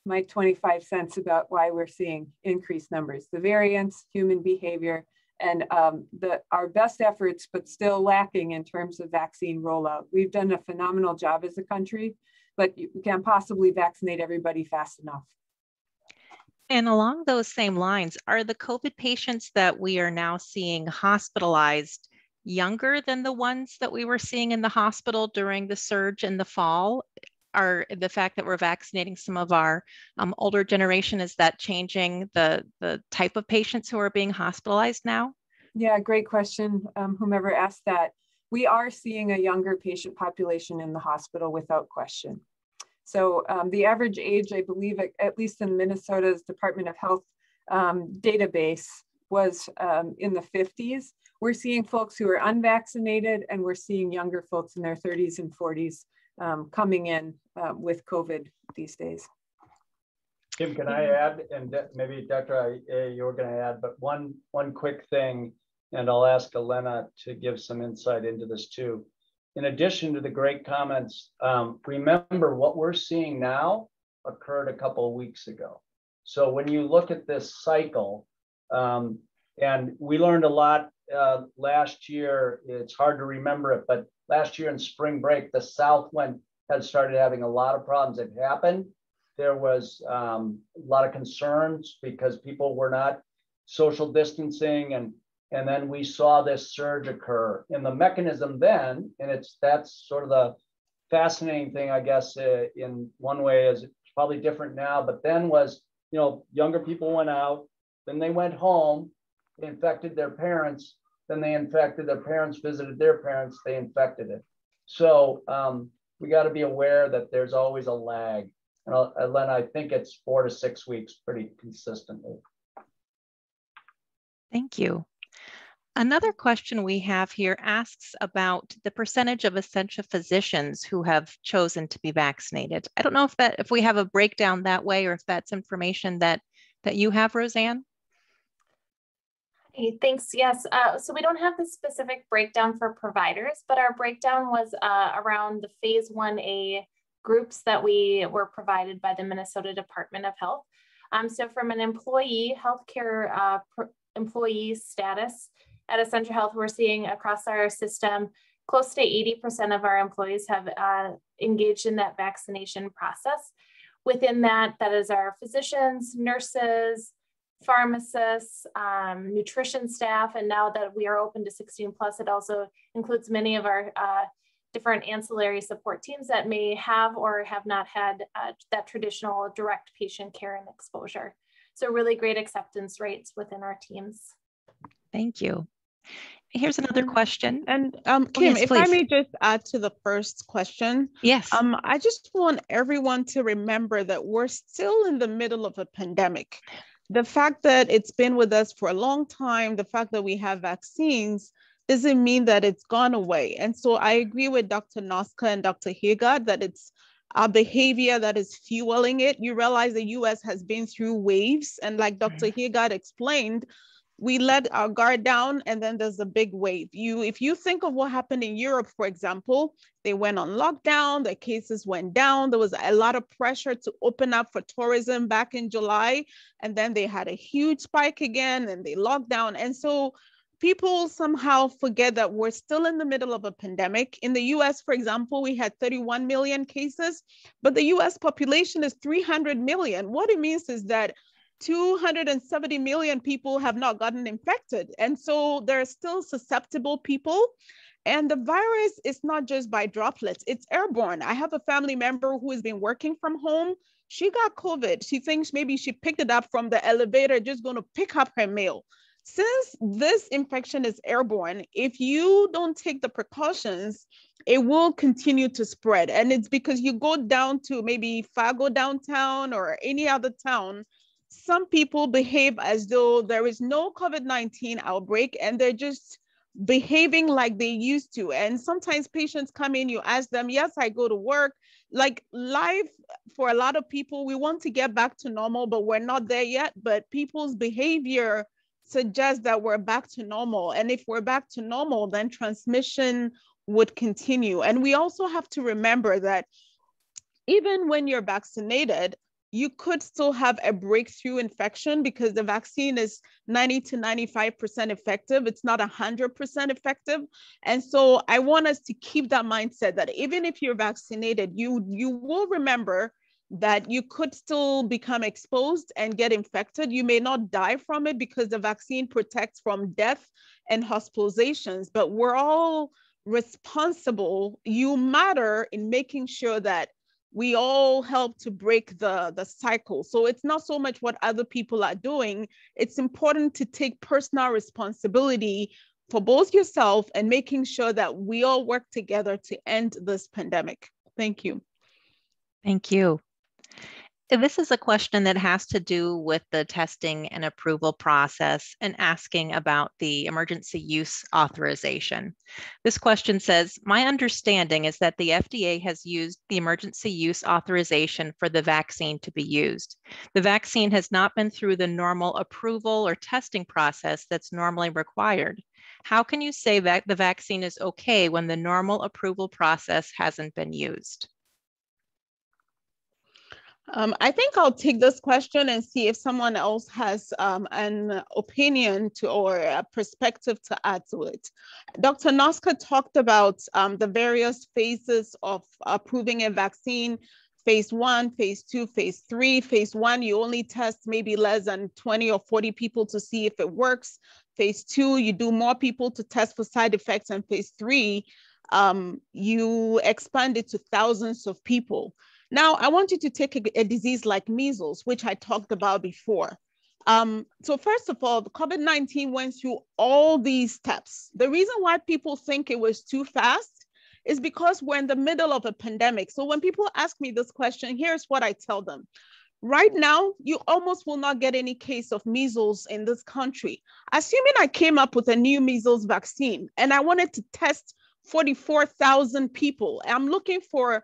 25 cents about why we're seeing increased numbers: the variants, human behavior, and our best efforts, but still lacking in terms of vaccine rollout. We've done a phenomenal job as a country, but you can't possibly vaccinate everybody fast enough. And along those same lines, are the COVID patients that we are now seeing hospitalized younger than the ones that we were seeing in the hospital during the surge in the fall? Are the fact that we're vaccinating some of our older generation, is that changing the type of patients who are being hospitalized now? Yeah, great question, whomever asked that. We are seeing a younger patient population in the hospital without question. So the average age, I believe, at least in Minnesota's Department of Health database, was in the 50s. We're seeing folks who are unvaccinated, and we're seeing younger folks in their 30s and 40s coming in with COVID these days. Kim, can I add, and maybe Dr. Ayi, you're going to add, but one quick thing, and I'll ask Elena to give some insight into this too. In addition to the great comments, remember what we're seeing now occurred a couple of weeks ago. So when you look at this cycle, and we learned a lot last year, it's hard to remember it, but last year in spring break, the South had started having a lot of problems. It happened. There was a lot of concerns because people were not social distancing, and then we saw this surge occur. And the mechanism then, and that's sort of the fascinating thing, I guess, in one way, is it's probably different now, but then was, younger people went out, then they went home, they infected their parents, then they infected their parents, visited their parents, they infected it. So we got to be aware that there's always a lag. And Elena, I think it's 4 to 6 weeks pretty consistently. Thank you. Another question we have here asks about the percentage of Essentia physicians who have chosen to be vaccinated. I don't know if we have a breakdown that way, or if that's information that you have, Roseanne. Hey, thanks. Yes. So we don't have the specific breakdown for providers, but our breakdown was around the phase 1A groups that we were provided by the Minnesota Department of Health. So from an employee, healthcare employee status at Essentia Health, we're seeing across our system, close to 80% of our employees have engaged in that vaccination process. Within that is our physicians, nurses, pharmacists, nutrition staff, and now that we are open to 16 plus, it also includes many of our different ancillary support teams that may have or have not had that traditional direct patient care and exposure. So really great acceptance rates within our teams. Thank you. Here's another question. And Kim, yes, if please. I may just add to the first question. Yes. I just want everyone to remember that we're still in the middle of a pandemic. The fact that it's been with us for a long time, the fact that we have vaccines, doesn't mean that it's gone away. And so I agree with Dr. Noska and Dr. Heegaard that it's our behavior that is fueling it. You realize the US has been through waves. And like Dr. Heegaard explained, we let our guard down, and then there's a big wave. If you think of what happened in Europe, for example, they went on lockdown, their cases went down. There was a lot of pressure to open up for tourism back in July, and then they had a huge spike again, and they locked down. And so people somehow forget that we're still in the middle of a pandemic. In the US, for example, we had 31 million cases, but the US population is 300 million. What it means is that 270 million people have not gotten infected. And so there are still susceptible people. And the virus is not just by droplets, it's airborne. I have a family member who has been working from home. She got COVID. She thinks maybe she picked it up from the elevator, just going to pick up her mail. Since this infection is airborne, if you don't take the precautions, it will continue to spread. And it's because you go down to maybe Fargo downtown or any other town, some people behave as though there is no COVID-19 outbreak and they're just behaving like they used to. And sometimes patients come in, you ask them, yes, I go to work. Like life for a lot of people, we want to get back to normal, but we're not there yet. But people's behavior suggests that we're back to normal. And if we're back to normal, then transmission would continue. And we also have to remember that even when you're vaccinated, you could still have a breakthrough infection because the vaccine is 90 to 95% effective. It's not 100% effective. And so I want us to keep that mindset that even if you're vaccinated, you will remember that you could still become exposed and get infected. You may not die from it because the vaccine protects from death and hospitalizations, but we're all responsible. You matter in making sure that we all help to break the cycle. So it's not so much what other people are doing. It's important to take personal responsibility for both yourself and making sure that we all work together to end this pandemic. Thank you. Thank you. This is a question that has to do with the testing and approval process and asking about the emergency use authorization. This question says, my understanding is that the FDA has used the emergency use authorization for the vaccine to be used. The vaccine has not been through the normal approval or testing process that's normally required. How can you say that the vaccine is okay when the normal approval process hasn't been used? I think I'll take this question and see if someone else has an opinion to or a perspective to add to it. Dr. Noska talked about the various phases of approving a vaccine. Phase 1, phase 2, phase 3. Phase 1, you only test maybe less than 20 or 40 people to see if it works. Phase 2, you do more people to test for side effects. And phase 3, you expand it to thousands of people. Now, I want you to take a disease like measles, which I talked about before. So first of all, the COVID-19 went through all these steps. The reason why people think it was too fast is because we're in the middle of a pandemic. So when people ask me this question, here's what I tell them. Right now, you almost will not get any case of measles in this country. Assuming I came up with a new measles vaccine and I wanted to test 44,000 people, I'm looking for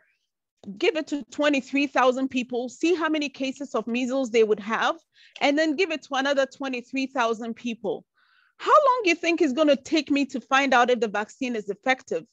give it to 23,000 people, see how many cases of measles they would have, and then give it to another 23,000 people. How long do you think it's going to take me to find out if the vaccine is effective?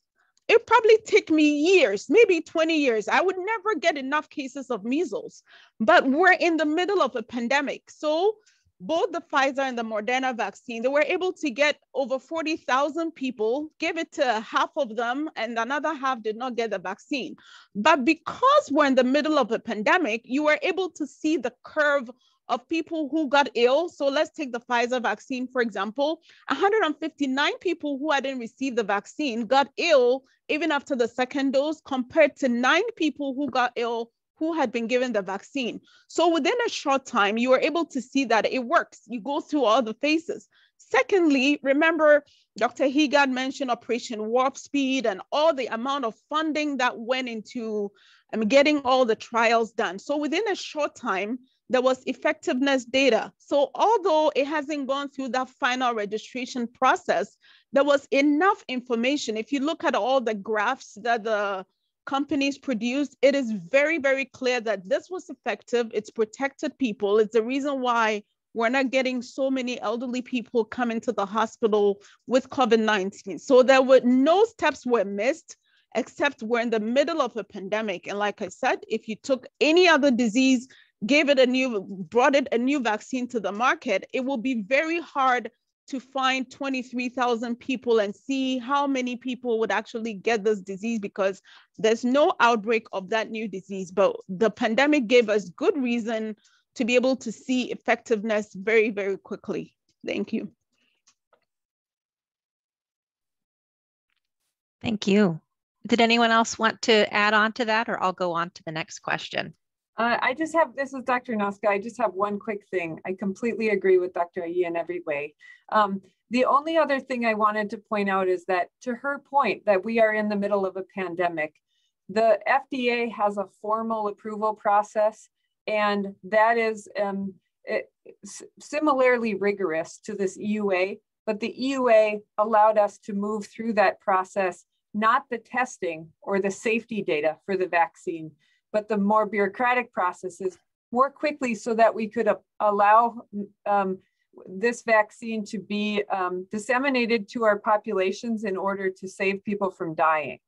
It probably take me years, maybe 20 years. I would never get enough cases of measles, but we're in the middle of a pandemic. So both the Pfizer and the Moderna vaccine, they were able to get over 40,000 people, give it to half of them, and another half did not get the vaccine. But because we're in the middle of a pandemic, you were able to see the curve of people who got ill. So let's take the Pfizer vaccine, for example. 159 people who hadn't received the vaccine got ill even after the second dose, compared to 9 people who got ill who had been given the vaccine. So within a short time, you were able to see that it works. You go through all the phases. Secondly, remember, Dr. Heegaard mentioned Operation Warp Speed and all the amount of funding that went into getting all the trials done. So within a short time, there was effectiveness data. So although it hasn't gone through that final registration process, there was enough information. If you look at all the graphs that the companies produced, it is very, very clear that this was effective. It's protected people. It's the reason why we're not getting so many elderly people come into the hospital with COVID-19. So there were no steps were missed, except we're in the middle of a pandemic. And like I said, if you took any other disease, brought it a new vaccine to the market, it will be very hard to find 23,000 people and see how many people would actually get this disease, because there's no outbreak of that new disease. But the pandemic gave us good reason to be able to see effectiveness very, very quickly. Thank you. Thank you. Did anyone else want to add on to that, or I'll go on to the next question? I just have, this is Dr. Noska, I just have one quick thing. I completely agree with Dr. Ayi in every way. The only other thing I wanted to point out is that, to her point that we are in the middle of a pandemic, the FDA has a formal approval process, and that is similarly rigorous to this EUA, but the EUA allowed us to move through that process, not the testing or the safety data for the vaccine, but the more bureaucratic processes more quickly, so that we could allow this vaccine to be disseminated to our populations in order to save people from dying.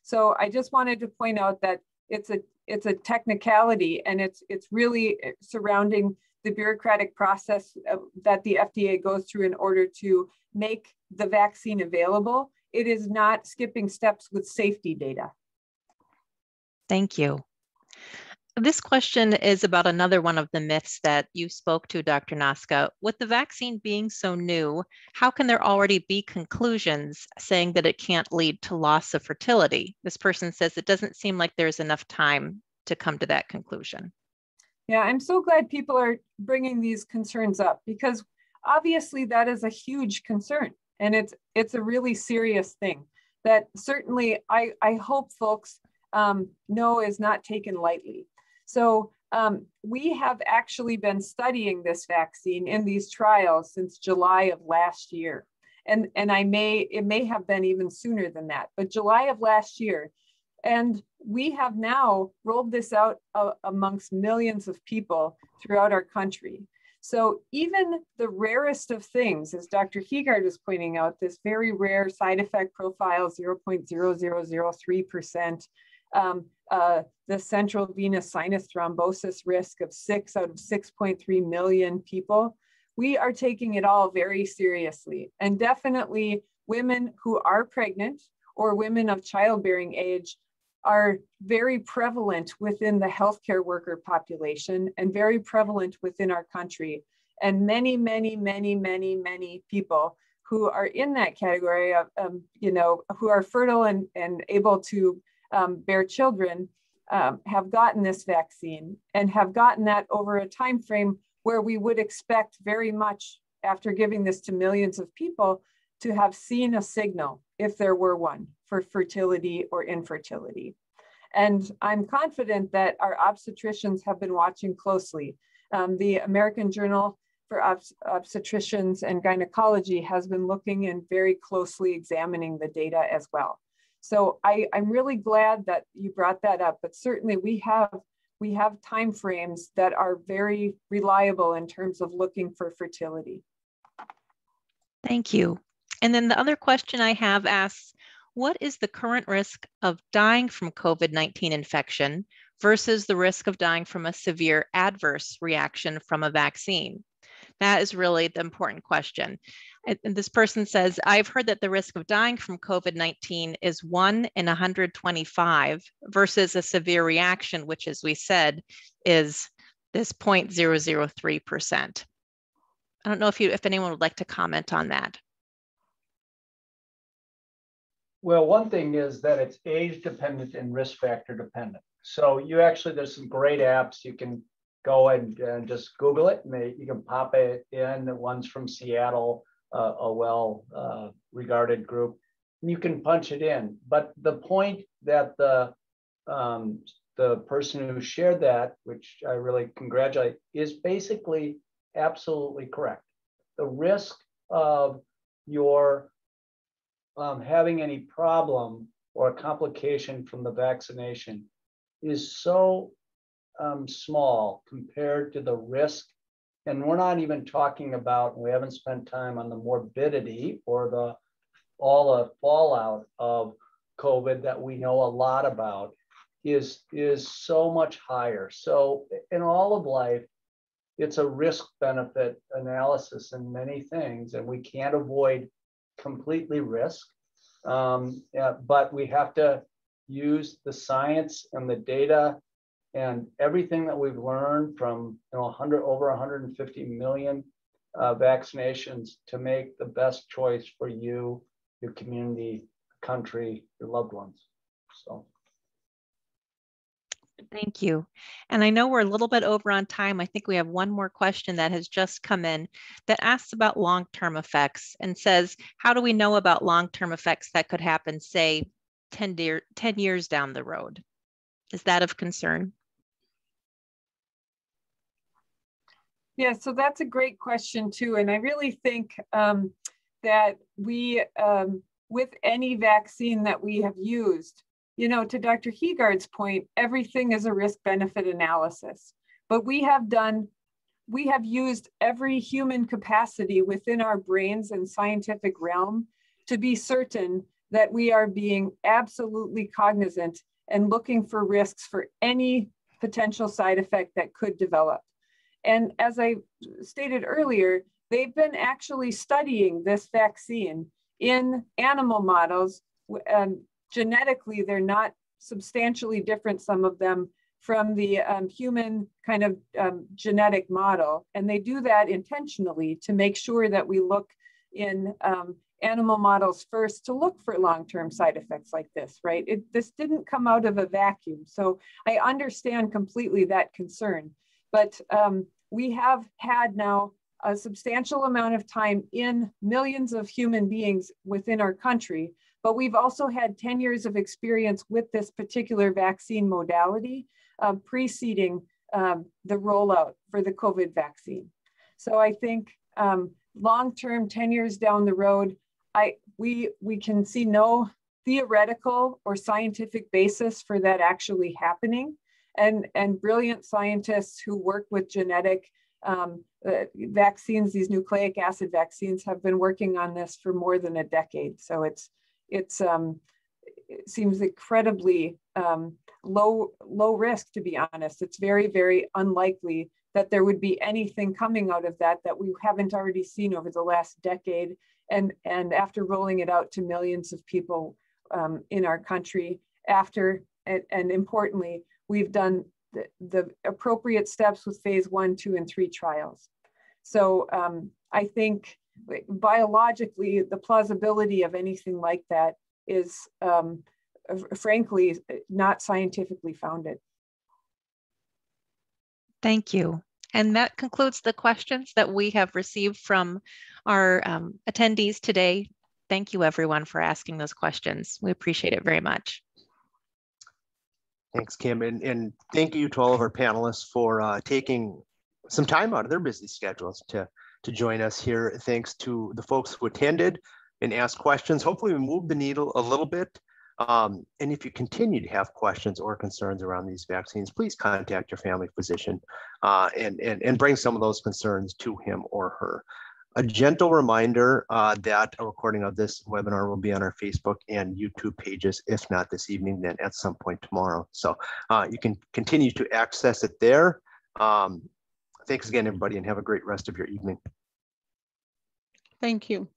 So I just wanted to point out that it's a technicality, and it's really surrounding the bureaucratic process that the FDA goes through in order to make the vaccine available. It is not skipping steps with safety data. Thank you. This question is about another one of the myths that you spoke to, Dr. Noska. With the vaccine being so new, how can there already be conclusions saying that it can't lead to loss of fertility? This person says it doesn't seem like there's enough time to come to that conclusion. Yeah, I'm so glad people are bringing these concerns up, because obviously that is a huge concern, and it's a really serious thing that certainly I hope folks know is not taken lightly. So we have actually been studying this vaccine in these trials since July of last year. And it may have been even sooner than that, but July of last year. And we have now rolled this out amongst millions of people throughout our country. So even the rarest of things, as Dr. Heegaard is pointing out, this very rare side effect profile, 0.0003%, the central venous sinus thrombosis risk of 6 out of 6.3 million people, we are taking it all very seriously. And definitely women who are pregnant or women of childbearing age are very prevalent within the healthcare worker population and very prevalent within our country. And many, many, many, many, many people who are in that category of, who are fertile and able to bear children have gotten this vaccine, and have gotten that over a time frame where we would expect very much, after giving this to millions of people, to have seen a signal, if there were one, for fertility or infertility. And I'm confident that our obstetricians have been watching closely. The American Journal for Obstetricians and Gynecology has been looking and very closely examining the data as well. So I'm really glad that you brought that up, but certainly we have timeframes that are very reliable in terms of looking for fertility. Thank you. And then the other question I have asks, what is the current risk of dying from COVID-19 infection versus the risk of dying from a severe adverse reaction from a vaccine? That is really the important question. And this person says, I've heard that the risk of dying from COVID-19 is 1 in 125 versus a severe reaction, which, as we said, is this 0.003%. I don't know if anyone would like to comment on that. Well, one thing is that it's age dependent and risk factor dependent. So there's some great apps. You can go and just Google it. You can pop it in. The one's from Seattle, a well-regarded group. And you can punch it in. But the point that the person who shared that, which I really congratulate, is basically absolutely correct. The risk of your having any problem or a complication from the vaccination is so small compared to the risk. And we're not even talking about, we haven't spent time on the morbidity or all the fallout of COVID that we know a lot about is so much higher. So in all of life, it's a risk benefit analysis in many things, and we can't avoid completely risk, but we have to use the science and the data and everything that we've learned from over 150 million vaccinations to make the best choice for you, your community, country, your loved ones. So, Thank you. And I know we're a little bit over on time. I think we have one more question that has just come in that asks about long-term effects and says, how do we know about long-term effects that could happen, say, 10 years down the road? Is that of concern? Yeah, so that's a great question too. And I really think that we, with any vaccine that we have used, you know, to Dr. Heegaard's point, everything is a risk-benefit analysis. But we have used every human capacity within our brains and scientific realm to be certain that we are being absolutely cognizant and looking for risks for any potential side effect that could develop. And as I stated earlier, they've been actually studying this vaccine in animal models. Genetically, they're not substantially different, some of them, from the human kind of genetic model. And they do that intentionally to make sure that we look in animal models first to look for long-term side effects like this, right? This didn't come out of a vacuum. So I understand completely that concern. But we have had now a substantial amount of time in millions of human beings within our country, but we've also had 10 years of experience with this particular vaccine modality preceding the rollout for the COVID vaccine. So I think long-term, 10 years down the road, we can see no theoretical or scientific basis for that actually happening. And brilliant scientists who work with genetic vaccines, these nucleic acid vaccines, have been working on this for more than a decade. So it seems incredibly low risk, to be honest. It's very, very unlikely that there would be anything coming out of that we haven't already seen over the last decade. And after rolling it out to millions of people in our country, and importantly, we've done the appropriate steps with phase 1, 2, and 3 trials. So I think biologically, the plausibility of anything like that is frankly not scientifically founded. Thank you. And that concludes the questions that we have received from our attendees today. Thank you, everyone, for asking those questions. We appreciate it very much. Thanks, Kim. And thank you to all of our panelists for taking some time out of their busy schedules to join us here. Thanks to the folks who attended and asked questions. Hopefully we moved the needle a little bit. And if you continue to have questions or concerns around these vaccines, please contact your family physician and bring some of those concerns to him or her. A gentle reminder that a recording of this webinar will be on our Facebook and YouTube pages, if not this evening, then at some point tomorrow. So you can continue to access it there. Thanks again, everybody, and have a great rest of your evening. Thank you.